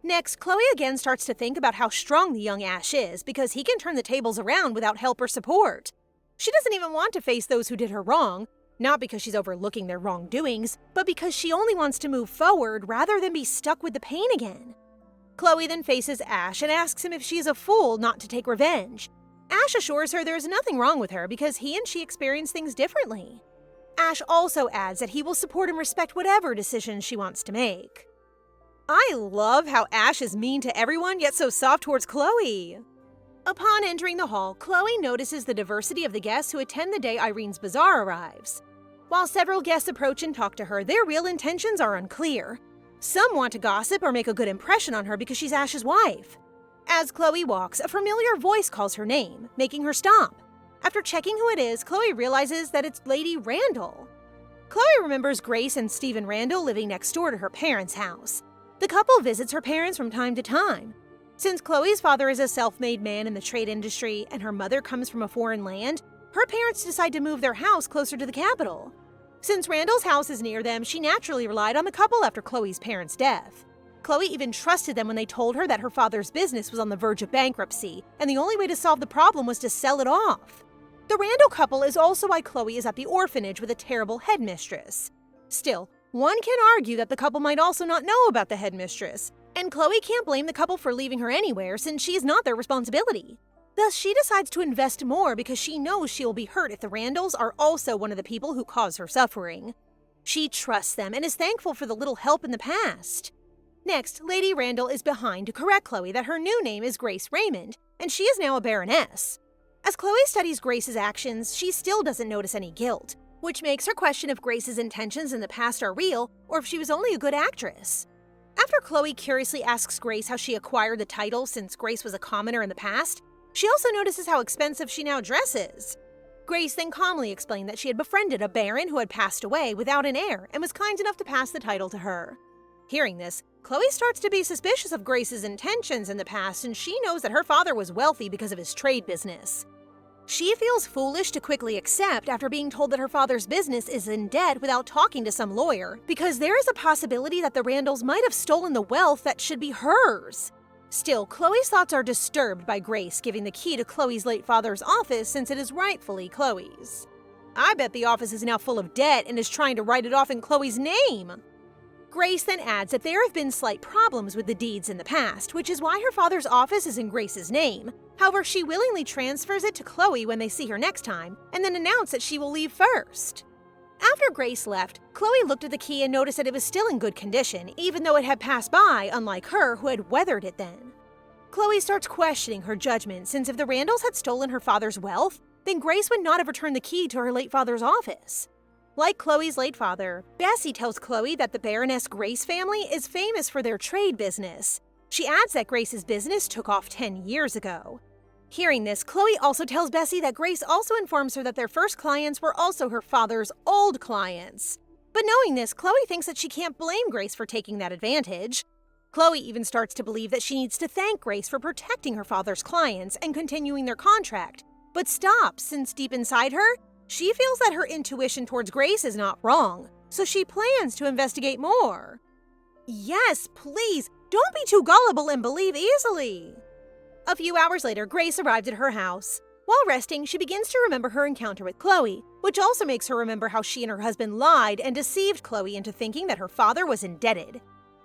Next, Chloe again starts to think about how strong the young Ash is because he can turn the tables around without help or support. She doesn't even want to face those who did her wrong, not because she's overlooking their wrongdoings, but because she only wants to move forward rather than be stuck with the pain again. Chloe then faces Ash and asks him if she is a fool not to take revenge. Ash assures her there is nothing wrong with her because he and she experience things differently. Ash also adds that he will support and respect whatever decisions she wants to make. I love how Ash is mean to everyone yet so soft towards Chloe. Upon entering the hall, Chloe notices the diversity of the guests who attend the day Irene's bazaar arrives. While several guests approach and talk to her, their real intentions are unclear. Some want to gossip or make a good impression on her because she's Ash's wife. As Chloe walks, a familiar voice calls her name, making her stop. After checking who it is, Chloe realizes that it's Lady Randall. Chloe remembers Grace and Stephen Randall living next door to her parents' house. The couple visits her parents from time to time. Since Chloe's father is a self-made man in the trade industry and her mother comes from a foreign land, her parents decide to move their house closer to the capital. Since Randall's house is near them, she naturally relied on the couple after Chloe's parents' death. Chloe even trusted them when they told her that her father's business was on the verge of bankruptcy, and the only way to solve the problem was to sell it off. The Randall couple is also why Chloe is at the orphanage with a terrible headmistress. Still, one can argue that the couple might also not know about the headmistress, and Chloe can't blame the couple for leaving her anywhere since she is not their responsibility. Thus, she decides to invest more because she knows she will be hurt if the Randalls are also one of the people who cause her suffering. She trusts them and is thankful for the little help in the past. Next, Lady Randall is behind to correct Chloe that her new name is Grace Raymond, and she is now a baroness. As Chloe studies Grace's actions, she still doesn't notice any guilt, which makes her question if Grace's intentions in the past are real or if she was only a good actress. After Chloe curiously asks Grace how she acquired the title since Grace was a commoner in the past, she also notices how expensive she now dresses. Grace then calmly explained that she had befriended a baron who had passed away without an heir and was kind enough to pass the title to her. Hearing this, Chloe starts to be suspicious of Grace's intentions in the past, and she knows that her father was wealthy because of his trade business. She feels foolish to quickly accept after being told that her father's business is in debt without talking to some lawyer, because there is a possibility that the Randalls might have stolen the wealth that should be hers. Still, Chloe's thoughts are disturbed by Grace giving the key to Chloe's late father's office since it is rightfully Chloe's. I bet the office is now full of debt and is trying to write it off in Chloe's name. Grace then adds that there have been slight problems with the deeds in the past, which is why her father's office is in Grace's name. However, she willingly transfers it to Chloe when they see her next time, and then announces that she will leave first. After Grace left, Chloe looked at the key and noticed that it was still in good condition, even though it had passed by, unlike her, who had weathered it then. Chloe starts questioning her judgment, since if the Randalls had stolen her father's wealth, then Grace would not have returned the key to her late father's office. Like Chloe's late father, Bessie tells Chloe that the Baroness Grace family is famous for their trade business. She adds that Grace's business took off 10 years ago. Hearing this, Chloe also tells Bessie that Grace also informs her that their first clients were also her father's old clients. But knowing this, Chloe thinks that she can't blame Grace for taking that advantage. Chloe even starts to believe that she needs to thank Grace for protecting her father's clients and continuing their contract, but stops since deep inside her, she feels that her intuition towards Grace is not wrong, so she plans to investigate more. Yes, please, don't be too gullible and believe easily. A few hours later, Grace arrived at her house. While resting, she begins to remember her encounter with Chloe, which also makes her remember how she and her husband lied and deceived Chloe into thinking that her father was indebted.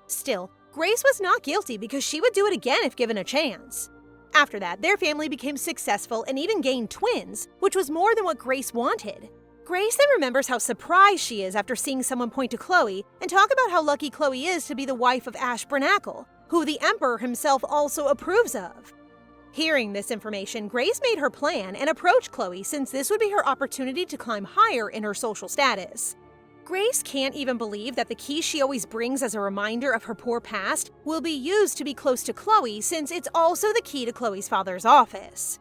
Still, Grace was not guilty because she would do it again if given a chance. After that, their family became successful and even gained twins, which was more than what Grace wanted. Grace then remembers how surprised she is after seeing someone point to Chloe and talk about how lucky Chloe is to be the wife of Ash Brinicle, who the Emperor himself also approves of. Hearing this information, Grace made her plan and approached Chloe since this would be her opportunity to climb higher in her social status. Grace can't even believe that the key she always brings as a reminder of her poor past will be used to be close to Chloe since it's also the key to Chloe's father's office.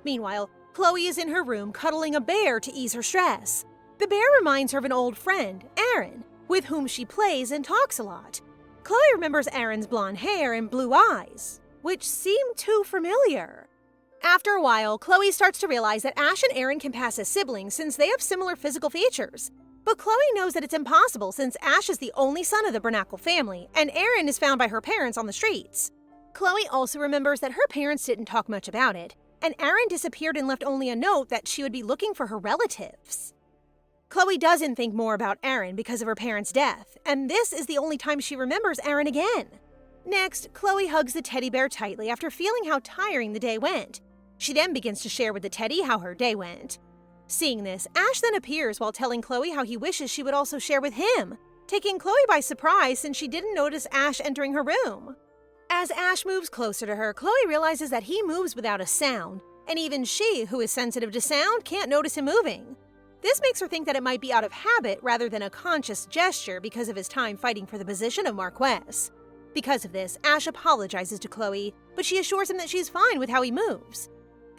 Meanwhile, Chloe is in her room cuddling a bear to ease her stress. The bear reminds her of an old friend, Aaron, with whom she plays and talks a lot. Chloe remembers Aaron's blonde hair and blue eyes, which seem too familiar. After a while, Chloe starts to realize that Ash and Aaron can pass as siblings since they have similar physical features. But Chloe knows that it's impossible since Ash is the only son of the Brinicle family, and Aaron is found by her parents on the streets. Chloe also remembers that her parents didn't talk much about it, and Aaron disappeared and left only a note that she would be looking for her relatives. Chloe doesn't think more about Aaron because of her parents' death, and this is the only time she remembers Aaron again. Next, Chloe hugs the teddy bear tightly after feeling how tiring the day went. She then begins to share with the teddy how her day went. Seeing this, Ash then appears while telling Chloe how he wishes she would also share with him, taking Chloe by surprise since she didn't notice Ash entering her room. As Ash moves closer to her, Chloe realizes that he moves without a sound, and even she, who is sensitive to sound, can't notice him moving. This makes her think that it might be out of habit rather than a conscious gesture because of his time fighting for the position of marquis. Because of this, Ash apologizes to Chloe, but she assures him that she's fine with how he moves.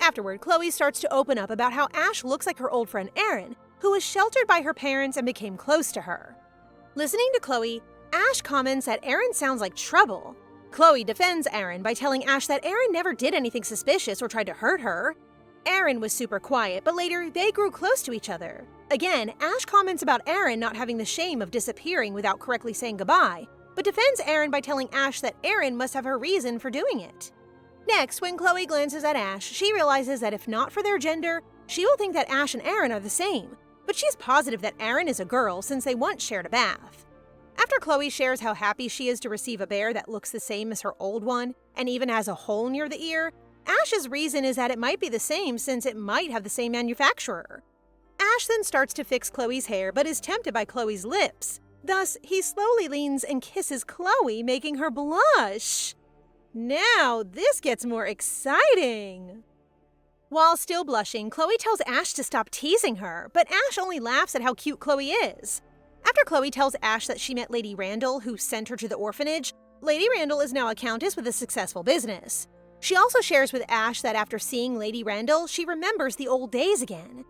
Afterward, Chloe starts to open up about how Ash looks like her old friend Aaron, who was sheltered by her parents and became close to her. Listening to Chloe, Ash comments that Aaron sounds like trouble. Chloe defends Aaron by telling Ash that Aaron never did anything suspicious or tried to hurt her. Aaron was super quiet, but later they grew close to each other. Again, Ash comments about Aaron not having the shame of disappearing without correctly saying goodbye, but defends Aaron by telling Ash that Aaron must have her reason for doing it. Next, when Chloe glances at Ash, she realizes that if not for their gender, she will think that Ash and Aaron are the same, but she's positive that Aaron is a girl since they once shared a bath. After Chloe shares how happy she is to receive a bear that looks the same as her old one, and even has a hole near the ear, Ash's reason is that it might be the same since it might have the same manufacturer. Ash then starts to fix Chloe's hair but is tempted by Chloe's lips. Thus, he slowly leans and kisses Chloe, making her blush. Now, this gets more exciting! While still blushing, Chloe tells Ash to stop teasing her, but Ash only laughs at how cute Chloe is. After Chloe tells Ash that she met Lady Randall, who sent her to the orphanage, Lady Randall is now a countess with a successful business. She also shares with Ash that after seeing Lady Randall, she remembers the old days again.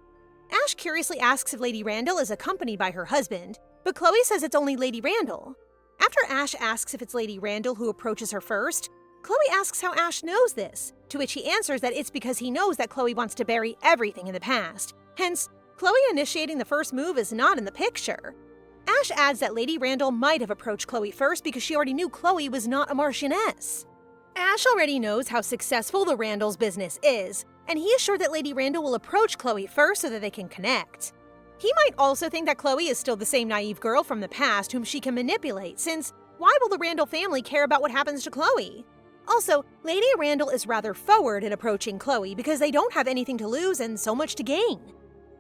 Ash curiously asks if Lady Randall is accompanied by her husband, but Chloe says it's only Lady Randall. After Ash asks if it's Lady Randall who approaches her first, Chloe asks how Ash knows this, to which he answers that it's because he knows that Chloe wants to bury everything in the past. Hence, Chloe initiating the first move is not in the picture. Ash adds that Lady Randall might have approached Chloe first because she already knew Chloe was not a Marchioness. Ash already knows how successful the Randalls' business is, and he is sure that Lady Randall will approach Chloe first so that they can connect. He might also think that Chloe is still the same naive girl from the past whom she can manipulate, since why will the Randall family care about what happens to Chloe? Also, Lady Randall is rather forward in approaching Chloe because they don't have anything to lose and so much to gain.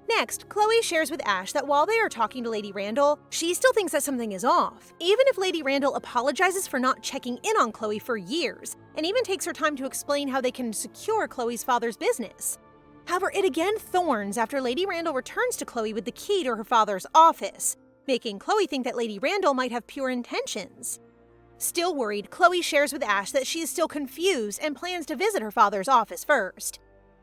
Next, Chloe shares with Ash that while they are talking to Lady Randall, she still thinks that something is off, even if Lady Randall apologizes for not checking in on Chloe for years, and even takes her time to explain how they can secure Chloe's father's business. However, it again thorns after Lady Randall returns to Chloe with the key to her father's office, making Chloe think that Lady Randall might have pure intentions. Still worried, Chloe shares with Ash that she is still confused and plans to visit her father's office first.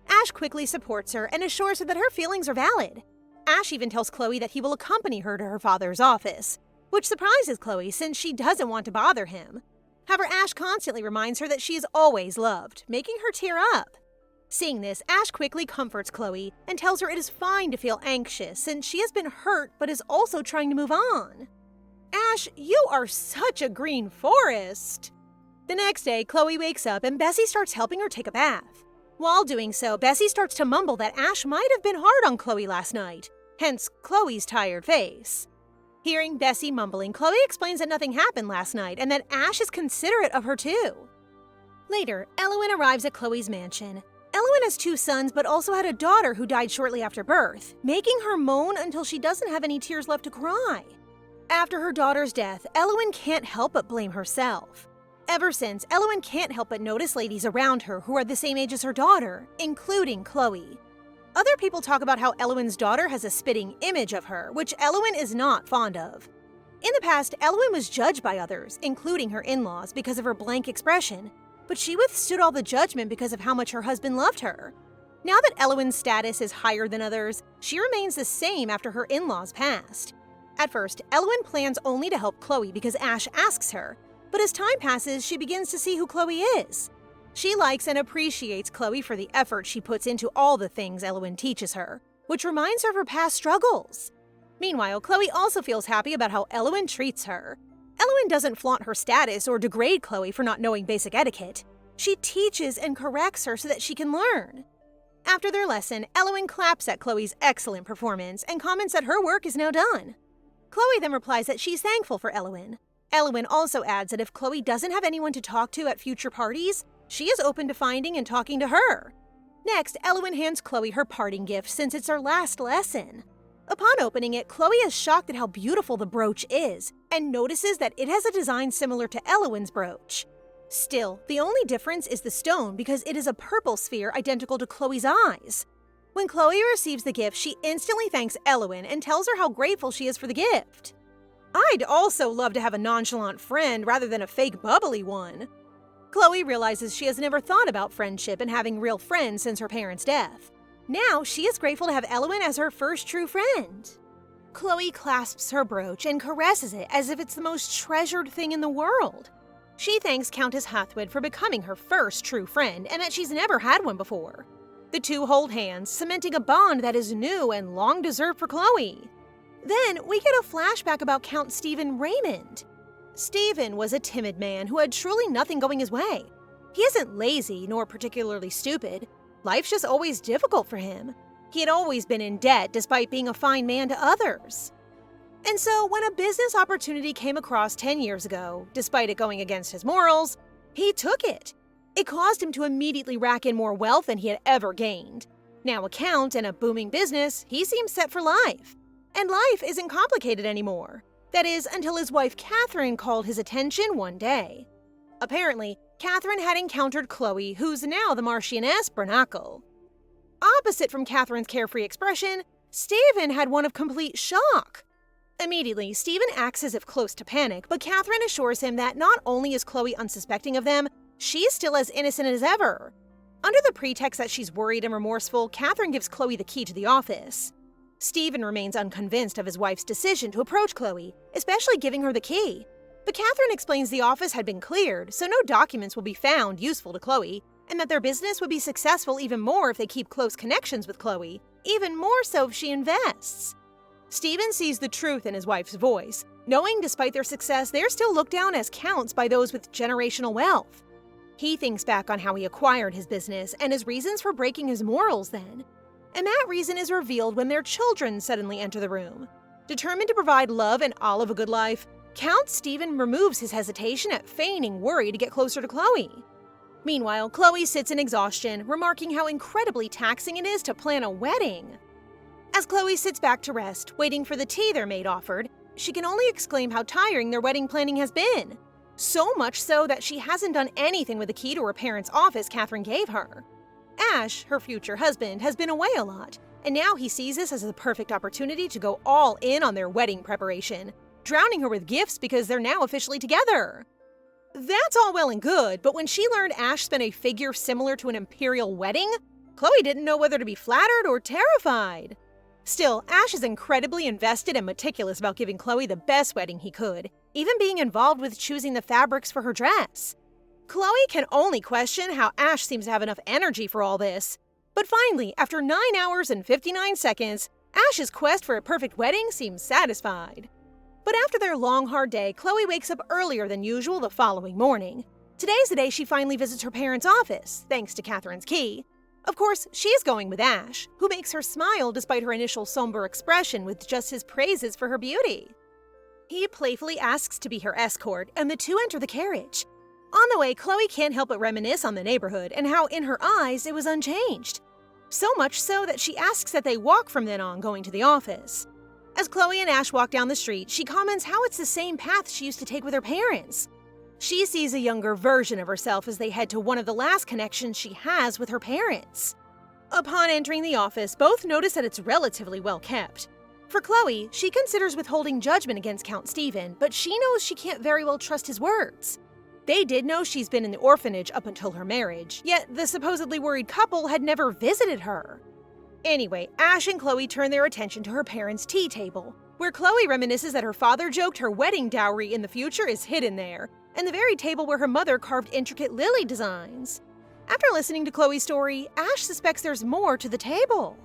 Ash quickly supports her and assures her that her feelings are valid. Ash even tells Chloe that he will accompany her to her father's office, which surprises Chloe since she doesn't want to bother him. However, Ash constantly reminds her that she is always loved, making her tear up. Seeing this, Ash quickly comforts Chloe and tells her it is fine to feel anxious since she has been hurt but is also trying to move on. Ash, you are such a green forest! The next day, Chloe wakes up and Bessie starts helping her take a bath. While doing so, Bessie starts to mumble that Ash might have been hard on Chloe last night, hence Chloe's tired face. Hearing Bessie mumbling, Chloe explains that nothing happened last night and that Ash is considerate of her too. Later, Elwyn arrives at Chloe's mansion. Elwyn has 2 sons but also had a daughter who died shortly after birth, making her moan until she doesn't have any tears left to cry. After her daughter's death, Elwyn can't help but blame herself. Ever since, Elwyn can't help but notice ladies around her who are the same age as her daughter, including Chloe. Other people talk about how Elwyn's daughter has a spitting image of her, which Elwyn is not fond of. In the past, Elwyn was judged by others, including her in-laws, because of her blank expression, but she withstood all the judgment because of how much her husband loved her. Now that Elwyn's status is higher than others, she remains the same after her in-laws passed. At first, Elwyn plans only to help Chloe because Ash asks her, but as time passes, she begins to see who Chloe is. She likes and appreciates Chloe for the effort she puts into all the things Elwyn teaches her, which reminds her of her past struggles. Meanwhile, Chloe also feels happy about how Elwyn treats her. Elwyn doesn't flaunt her status or degrade Chloe for not knowing basic etiquette. She teaches and corrects her so that she can learn. After their lesson, Elwyn claps at Chloe's excellent performance and comments that her work is now done. Chloe then replies that she's thankful for Elwyn. Elwyn also adds that if Chloe doesn't have anyone to talk to at future parties, she is open to finding and talking to her. Next, Elwyn hands Chloe her parting gift since it's her last lesson. Upon opening it, Chloe is shocked at how beautiful the brooch is and notices that it has a design similar to Elwyn's brooch. Still, the only difference is the stone because it is a purple sphere identical to Chloe's eyes. When Chloe receives the gift, she instantly thanks Elwyn and tells her how grateful she is for the gift. I'd also love to have a nonchalant friend rather than a fake bubbly one. Chloe realizes she has never thought about friendship and having real friends since her parents' death. Now, she is grateful to have Elwyn as her first true friend. Chloe clasps her brooch and caresses it as if it's the most treasured thing in the world. She thanks Countess Hathwood for becoming her first true friend and that she's never had one before. The two hold hands, cementing a bond that is new and long deserved for Chloe. Then, we get a flashback about Count Stephen Raymond. Stephen was a timid man who had truly nothing going his way. He isn't lazy nor particularly stupid. Life's just always difficult for him. He had always been in debt despite being a fine man to others. And so when a business opportunity came across 10 years ago, despite it going against his morals, he took it. It caused him to immediately rack in more wealth than he had ever gained. Now a count and a booming business, he seems set for life. And life isn't complicated anymore. That is, until his wife Catherine called his attention one day. Apparently, Catherine had encountered Chloe, who's now the Marchioness Brinicle. Opposite from Catherine's carefree expression, Stephen had one of complete shock. Immediately, Stephen acts as if close to panic, but Catherine assures him that not only is Chloe unsuspecting of them, she's still as innocent as ever. Under the pretext that she's worried and remorseful, Catherine gives Chloe the key to the office. Stephen remains unconvinced of his wife's decision to approach Chloe, especially giving her the key. But Catherine explains the office had been cleared, so no documents will be found useful to Chloe, and that their business would be successful even more if they keep close connections with Chloe, even more so if she invests. Stephen sees the truth in his wife's voice, knowing despite their success, they're still looked down as counts by those with generational wealth. He thinks back on how he acquired his business and his reasons for breaking his morals then. And that reason is revealed when their children suddenly enter the room. Determined to provide love and olive a good life, Count Stephen removes his hesitation at feigning worry to get closer to Chloe. Meanwhile, Chloe sits in exhaustion, remarking how incredibly taxing it is to plan a wedding. As Chloe sits back to rest, waiting for the tea their maid offered, she can only exclaim how tiring their wedding planning has been. So much so that she hasn't done anything with the key to her parents' office Catherine gave her. Ash, her future husband, has been away a lot, and now he sees this as the perfect opportunity to go all in on their wedding preparation, drowning her with gifts because they're now officially together. That's all well and good, but when she learned Ash spent a figure similar to an imperial wedding, Chloe didn't know whether to be flattered or terrified. Still, Ash is incredibly invested and meticulous about giving Chloe the best wedding he could, even being involved with choosing the fabrics for her dress. Chloe can only question how Ash seems to have enough energy for all this. But finally, after 9 hours and 59 seconds, Ash's quest for a perfect wedding seems satisfied. But after their long, hard day, Chloe wakes up earlier than usual the following morning. Today's the day she finally visits her parents' office, thanks to Catherine's key. Of course, she's going with Ash, who makes her smile despite her initial somber expression with just his praises for her beauty. He playfully asks to be her escort, and the two enter the carriage. On the way, Chloe can't help but reminisce on the neighborhood and how, in her eyes, it was unchanged. So much so that she asks that they walk from then on going to the office. As Chloe and Ash walk down the street, she comments how it's the same path she used to take with her parents. She sees a younger version of herself as they head to one of the last connections she has with her parents. Upon entering the office, both notice that it's relatively well kept. For Chloe, she considers withholding judgment against Count Stephen, but she knows she can't very well trust his words. They did know she's been in the orphanage up until her marriage, yet the supposedly worried couple had never visited her. Anyway, Ash and Chloe turn their attention to her parents' tea table, where Chloe reminisces that her father joked her wedding dowry in the future is hidden there, and the very table where her mother carved intricate lily designs. After listening to Chloe's story, Ash suspects there's more to the table.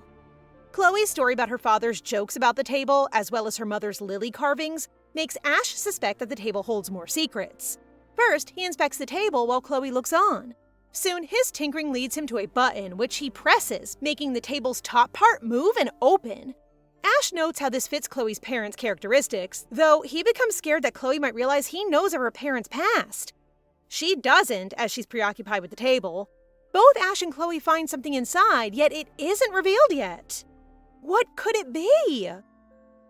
Chloe's story about her father's jokes about the table, as well as her mother's lily carvings, makes Ash suspect that the table holds more secrets. First, he inspects the table while Chloe looks on. Soon, his tinkering leads him to a button, which he presses, making the table's top part move and open. Ash notes how this fits Chloe's parents' characteristics, though he becomes scared that Chloe might realize he knows of her parents' past. She doesn't, as she's preoccupied with the table. Both Ash and Chloe find something inside, yet it isn't revealed yet. What could it be?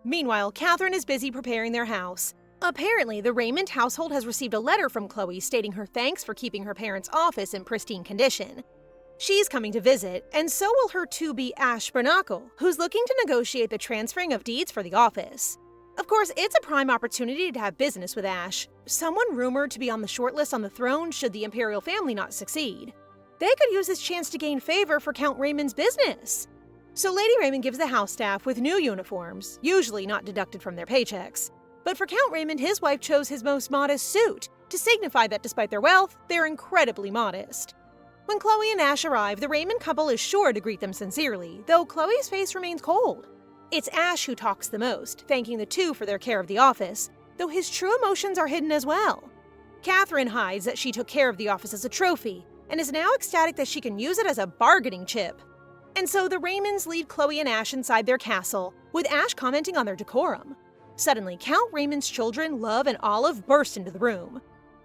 Meanwhile, Catherine is busy preparing their house. Apparently, the Raymond household has received a letter from Chloe stating her thanks for keeping her parents' office in pristine condition. She's coming to visit, and so will her to-be Ash Brinicle, who's looking to negotiate the transferring of deeds for the office. Of course, it's a prime opportunity to have business with Ash, someone rumored to be on the shortlist on the throne should the imperial family not succeed. They could use this chance to gain favor for Count Raymond's business. So Lady Raymond gives the house staff with new uniforms, usually not deducted from their paychecks. But for Count Raymond, his wife chose his most modest suit, to signify that despite their wealth, they're incredibly modest. When Chloe and Ash arrive, the Raymond couple is sure to greet them sincerely, though Chloe's face remains cold. It's Ash who talks the most, thanking the two for their care of the office, though his true emotions are hidden as well. Catherine hides that she took care of the office as a trophy, and is now ecstatic that she can use it as a bargaining chip. And so the Raymonds lead Chloe and Ash inside their castle, with Ash commenting on their decorum. Suddenly, Count Raymond's children, Love and Olive, burst into the room.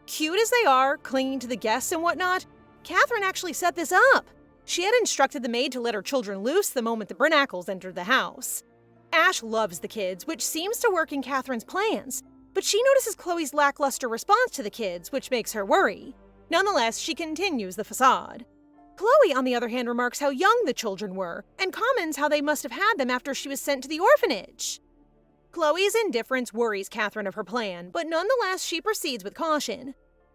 Cute as they are, clinging to the guests and whatnot, Catherine actually set this up. She had instructed the maid to let her children loose the moment the Brinicles entered the house. Ash loves the kids, which seems to work in Catherine's plans, but she notices Chloe's lackluster response to the kids, which makes her worry. Nonetheless, she continues the facade. Chloe, on the other hand, remarks how young the children were, and comments how they must have had them after she was sent to the orphanage. Chloe's indifference worries Catherine of her plan, but nonetheless she proceeds with caution.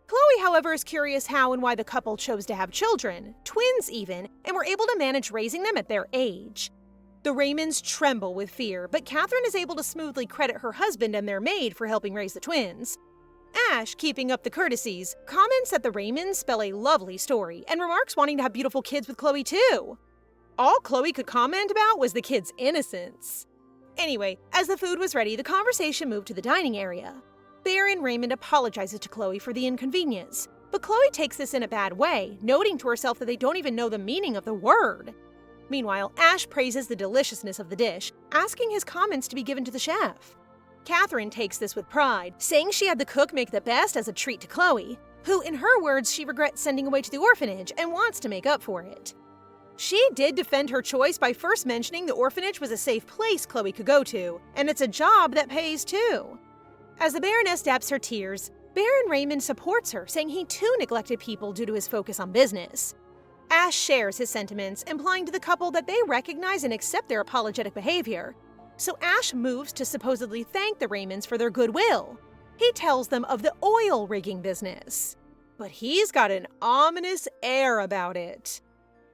Chloe, however, is curious how and why the couple chose to have children, twins even, and were able to manage raising them at their age. The Raymonds tremble with fear, but Catherine is able to smoothly credit her husband and their maid for helping raise the twins. Ash, keeping up the courtesies, comments that the Raymonds spell a lovely story and remarks wanting to have beautiful kids with Chloe too. All Chloe could comment about was the kids' innocence. Anyway, as the food was ready, the conversation moved to the dining area. Baron Raymond apologizes to Chloe for the inconvenience, but Chloe takes this in a bad way, noting to herself that they don't even know the meaning of the word. Meanwhile, Ash praises the deliciousness of the dish, asking his comments to be given to the chef. Catherine takes this with pride, saying she had the cook make the best as a treat to Chloe, who, in her words, she regrets sending away to the orphanage and wants to make up for it. She did defend her choice by first mentioning the orphanage was a safe place Chloe could go to, and it's a job that pays too. As the Baroness dabs her tears, Baron Raymond supports her, saying he too neglected people due to his focus on business. Ash shares his sentiments, implying to the couple that they recognize and accept their apologetic behavior. So Ash moves to supposedly thank the Raymonds for their goodwill. He tells them of the oil rigging business. But he's got an ominous air about it.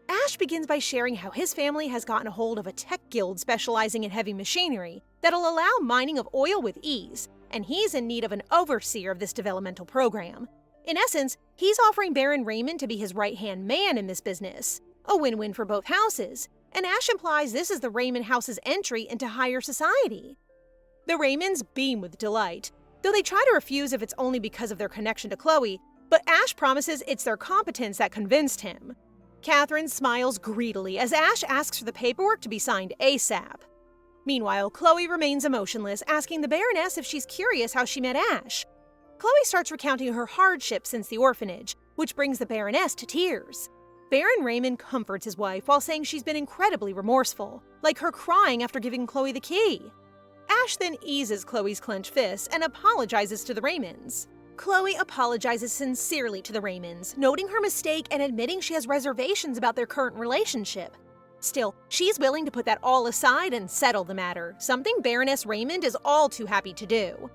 Ash begins by sharing how his family has gotten a hold of a tech guild specializing in heavy machinery that'll allow mining of oil with ease, and he's in need of an overseer of this developmental program. In essence, he's offering Baron Raymond to be his right-hand man in this business. A win-win for both houses, and Ash implies this is the Raymond house's entry into higher society. The Raymonds beam with delight, though they try to refuse if it's only because of their connection to Chloe, but Ash promises it's their competence that convinced him. Catherine smiles greedily as Ash asks for the paperwork to be signed ASAP. Meanwhile, Chloe remains emotionless, asking the Baroness if she's curious how she met Ash. Chloe starts recounting her hardships since the orphanage, which brings the Baroness to tears. Baron Raymond comforts his wife while saying she's been incredibly remorseful, like her crying after giving Chloe the key. Ash then eases Chloe's clenched fists and apologizes to the Raymonds. Chloe apologizes sincerely to the Raymonds, noting her mistake and admitting she has reservations about their current relationship. Still, she's willing to put that all aside and settle the matter, something Baroness Raymond is all too happy to do.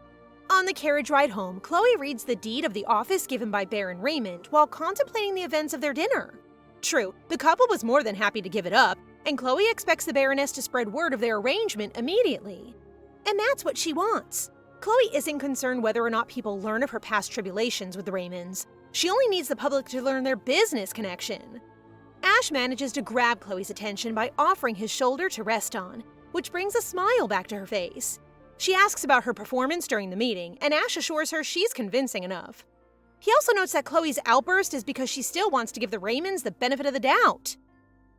On the carriage ride home, Chloe reads the deed of the office given by Baron Raymond while contemplating the events of their dinner. True, the couple was more than happy to give it up, and Chloe expects the Baroness to spread word of their arrangement immediately. And that's what she wants. Chloe isn't concerned whether or not people learn of her past tribulations with the Raymonds. She only needs the public to learn their business connection. Ash manages to grab Chloe's attention by offering his shoulder to rest on, which brings a smile back to her face. She asks about her performance during the meeting, and Ash assures her she's convincing enough. He also notes that Chloe's outburst is because she still wants to give the Raymonds the benefit of the doubt.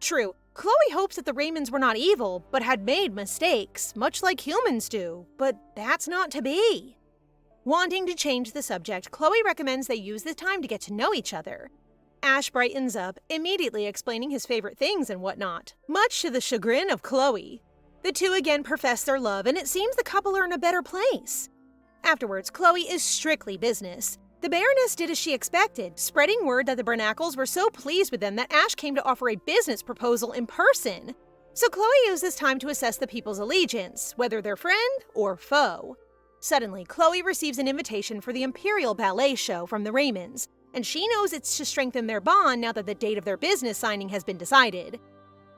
True, Chloe hopes that the Raymonds were not evil, but had made mistakes, much like humans do, but that's not to be. Wanting to change the subject, Chloe recommends they use this time to get to know each other. Ash brightens up, immediately explaining his favorite things and whatnot, much to the chagrin of Chloe. The two again profess their love, and it seems the couple are in a better place. Afterwards, Chloe is strictly business. The Baroness did as she expected, spreading word that the Brinicles were so pleased with them that Ash came to offer a business proposal in person. So Chloe used this time to assess the people's allegiance, whether they're friend or foe. Suddenly, Chloe receives an invitation for the Imperial Ballet show from the Raymonds, and she knows it's to strengthen their bond now that the date of their business signing has been decided.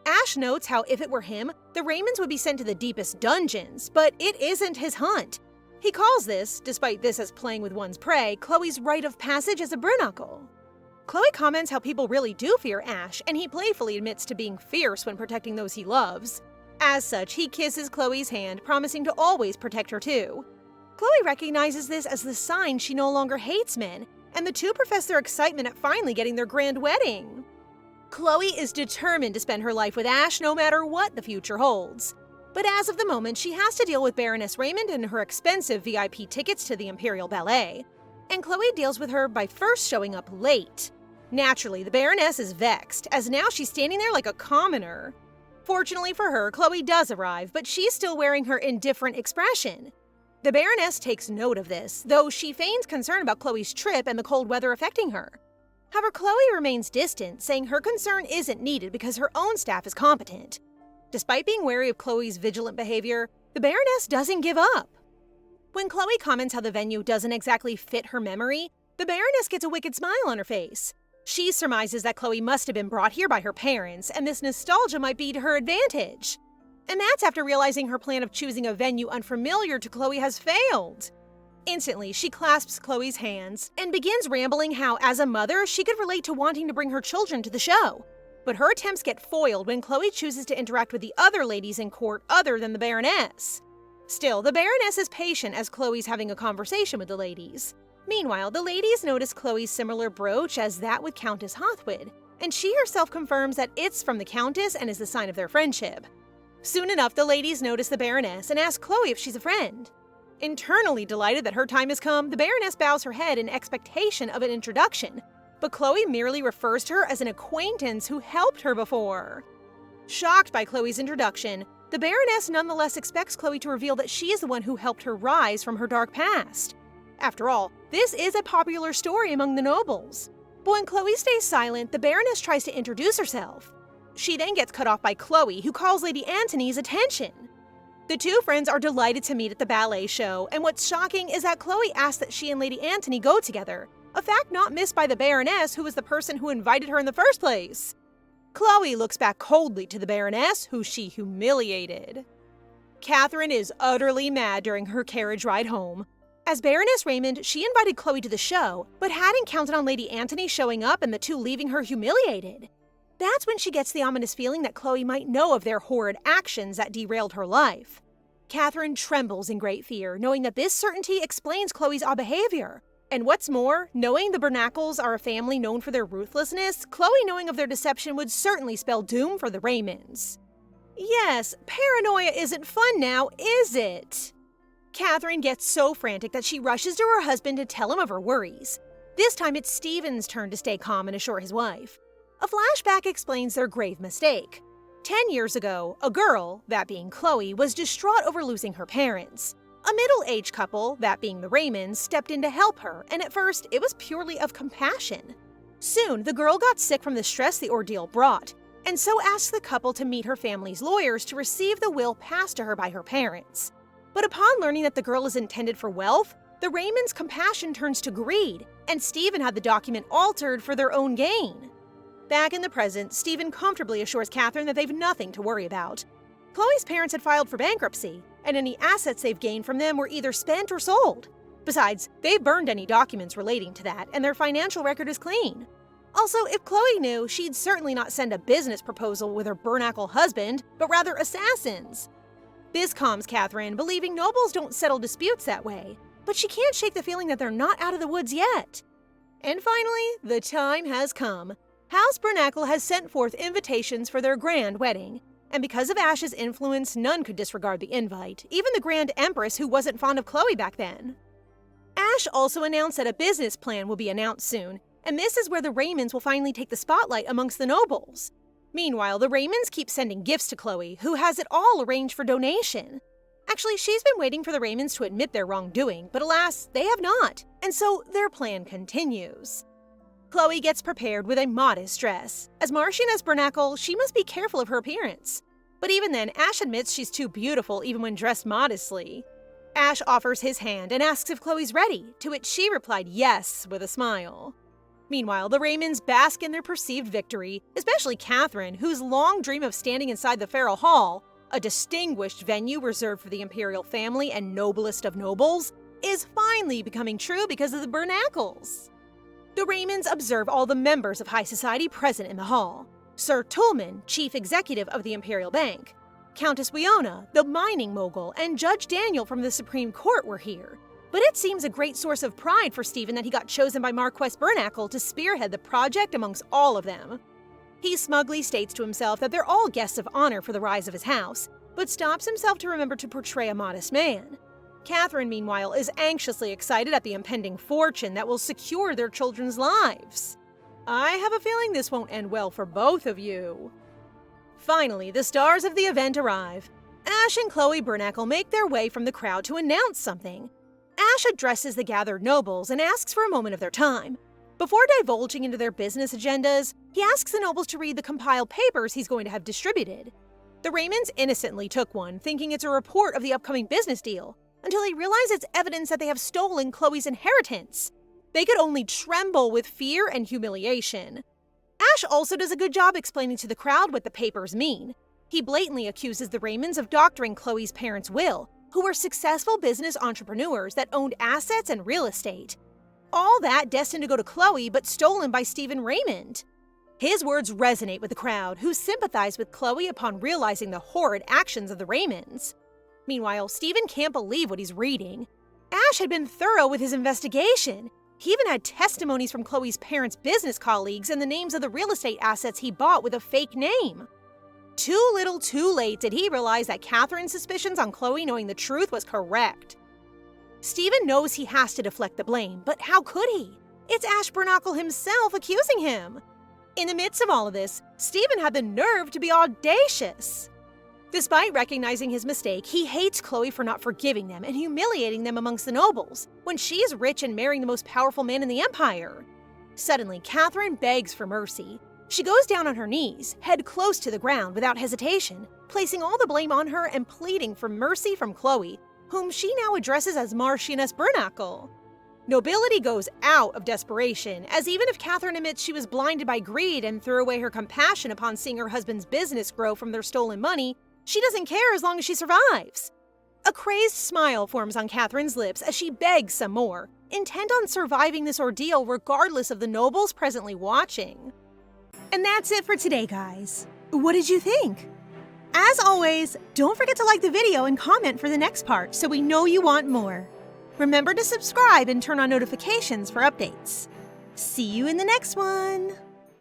Ash notes how if it were him, the Raymonds would be sent to the deepest dungeons, but it isn't his hunt. He calls this, despite this as playing with one's prey, Chloe's rite of passage as a Brinicle. Chloe comments how people really do fear Ash, and he playfully admits to being fierce when protecting those he loves. As such, he kisses Chloe's hand, promising to always protect her too. Chloe recognizes this as the sign she no longer hates men, and the two profess their excitement at finally getting their grand wedding. Chloe is determined to spend her life with Ash no matter what the future holds. But as of the moment, she has to deal with Baroness Raymond and her expensive VIP tickets to the Imperial Ballet. And Chloe deals with her by first showing up late. Naturally, the Baroness is vexed, as now she's standing there like a commoner. Fortunately for her, Chloe does arrive, but she's still wearing her indifferent expression. The Baroness takes note of this, though she feigns concern about Chloe's trip and the cold weather affecting her. However, Chloe remains distant, saying her concern isn't needed because her own staff is competent. Despite being wary of Chloe's vigilant behavior, the Baroness doesn't give up. When Chloe comments how the venue doesn't exactly fit her memory, the Baroness gets a wicked smile on her face. She surmises that Chloe must have been brought here by her parents, and this nostalgia might be to her advantage. And that's after realizing her plan of choosing a venue unfamiliar to Chloe has failed. Instantly, she clasps Chloe's hands and begins rambling how, as a mother, she could relate to wanting to bring her children to the show. But her attempts get foiled when Chloe chooses to interact with the other ladies in court other than the Baroness. Still, the Baroness is patient as Chloe's having a conversation with the ladies. Meanwhile, the ladies notice Chloe's similar brooch as that with Countess Hawthwood, and she herself confirms that it's from the Countess and is the sign of their friendship. Soon enough, the ladies notice the Baroness and ask Chloe if she's a friend. Internally delighted that her time has come, the Baroness bows her head in expectation of an introduction, but Chloe merely refers to her as an acquaintance who helped her before. Shocked by Chloe's introduction, the Baroness nonetheless expects Chloe to reveal that she is the one who helped her rise from her dark past. After all, this is a popular story among the nobles. But when Chloe stays silent, the Baroness tries to introduce herself. She then gets cut off by Chloe, who calls Lady Antony's attention. The two friends are delighted to meet at the ballet show, and what's shocking is that Chloe asks that she and Lady Antony go together, a fact not missed by the Baroness, who was the person who invited her in the first place. Chloe looks back coldly to the Baroness, who she humiliated. Catherine is utterly mad during her carriage ride home. As Baroness Raymond, she invited Chloe to the show, but hadn't counted on Lady Antony showing up and the two leaving her humiliated. That's when she gets the ominous feeling that Chloe might know of their horrid actions that derailed her life. Catherine trembles in great fear, knowing that this certainty explains Chloe's odd behavior. And what's more, knowing the Brinicles are a family known for their ruthlessness, Chloe knowing of their deception would certainly spell doom for the Raymonds. Yes, paranoia isn't fun now, is it? Catherine gets so frantic that she rushes to her husband to tell him of her worries. This time it's Stephen's turn to stay calm and assure his wife. A flashback explains their grave mistake. 10 years ago, a girl, that being Chloe, was distraught over losing her parents. A middle-aged couple, that being the Raymonds, stepped in to help her, and at first, it was purely of compassion. Soon, the girl got sick from the stress the ordeal brought, and so asked the couple to meet her family's lawyers to receive the will passed to her by her parents. But upon learning that the girl is intended for wealth, the Raymonds' compassion turns to greed, and Stephen had the document altered for their own gain. Back in the present, Stephen comfortably assures Catherine that they've nothing to worry about. Chloe's parents had filed for bankruptcy, and any assets they've gained from them were either spent or sold. Besides, they've burned any documents relating to that, and their financial record is clean. Also, if Chloe knew, she'd certainly not send a business proposal with her Brinicle husband, but rather assassins. This calms Catherine, believing nobles don't settle disputes that way, but she can't shake the feeling that they're not out of the woods yet. And finally, the time has come. House Brinicle has sent forth invitations for their grand wedding, and because of Ash's influence, none could disregard the invite, even the Grand Empress who wasn't fond of Chloe back then. Ash also announced that a business plan will be announced soon, and this is where the Raymonds will finally take the spotlight amongst the nobles. Meanwhile, the Raymonds keep sending gifts to Chloe, who has it all arranged for donation. Actually, she's been waiting for the Raymonds to admit their wrongdoing, but alas, they have not, and so their plan continues. Chloe gets prepared with a modest dress. As Marchioness Brinicle, she must be careful of her appearance. But even then, Ash admits she's too beautiful even when dressed modestly. Ash offers his hand and asks if Chloe's ready, to which she replied yes with a smile. Meanwhile, the Raymonds bask in their perceived victory, especially Catherine, whose long dream of standing inside the Feral Hall, a distinguished venue reserved for the imperial family and noblest of nobles, is finally becoming true because of the Brinicles. The Raymonds observe all the members of high society present in the hall. Sir Tullman, chief executive of the Imperial Bank, Countess Wiona, the mining mogul, and Judge Daniel from the Supreme Court were here. But it seems a great source of pride for Stephen that he got chosen by Marquis Brinicle to spearhead the project amongst all of them. He smugly states to himself that they're all guests of honor for the rise of his house, but stops himself to remember to portray a modest man. Catherine, meanwhile, is anxiously excited at the impending fortune that will secure their children's lives. I have a feeling this won't end well for both of you. Finally, the stars of the event arrive. Ash and Chloe Brinicle make their way from the crowd to announce something. Ash addresses the gathered nobles and asks for a moment of their time. Before divulging into their business agendas, he asks the nobles to read the compiled papers he's going to have distributed. The Raymonds innocently took one, thinking it's a report of the upcoming business deal, until they realize it's evidence that they have stolen Chloe's inheritance. They could only tremble with fear and humiliation. Ash also does a good job explaining to the crowd what the papers mean. He blatantly accuses the Raymonds of doctoring Chloe's parents' will, who were successful business entrepreneurs that owned assets and real estate. All that destined to go to Chloe, but stolen by Stephen Raymond. His words resonate with the crowd, who sympathize with Chloe upon realizing the horrid actions of the Raymonds. Meanwhile, Stephen can't believe what he's reading. Ash had been thorough with his investigation. He even had testimonies from Chloe's parents' business colleagues and the names of the real estate assets he bought with a fake name. Too little, too late did he realize that Catherine's suspicions on Chloe knowing the truth was correct. Stephen knows he has to deflect the blame, but how could he? It's Ash Brinicle himself accusing him. In the midst of all of this, Stephen had the nerve to be audacious. Despite recognizing his mistake, he hates Chloe for not forgiving them and humiliating them amongst the nobles, when she is rich and marrying the most powerful man in the empire. Suddenly, Catherine begs for mercy. She goes down on her knees, head close to the ground without hesitation, placing all the blame on her and pleading for mercy from Chloe, whom she now addresses as Marchioness Brinicle. Nobility goes out of desperation, as even if Catherine admits she was blinded by greed and threw away her compassion upon seeing her husband's business grow from their stolen money, she doesn't care as long as she survives. A crazed smile forms on Catherine's lips as she begs some more, intent on surviving this ordeal regardless of the nobles presently watching. And that's it for today, guys. What did you think? As always, don't forget to like the video and comment for the next part so we know you want more. Remember to subscribe and turn on notifications for updates. See you in the next one!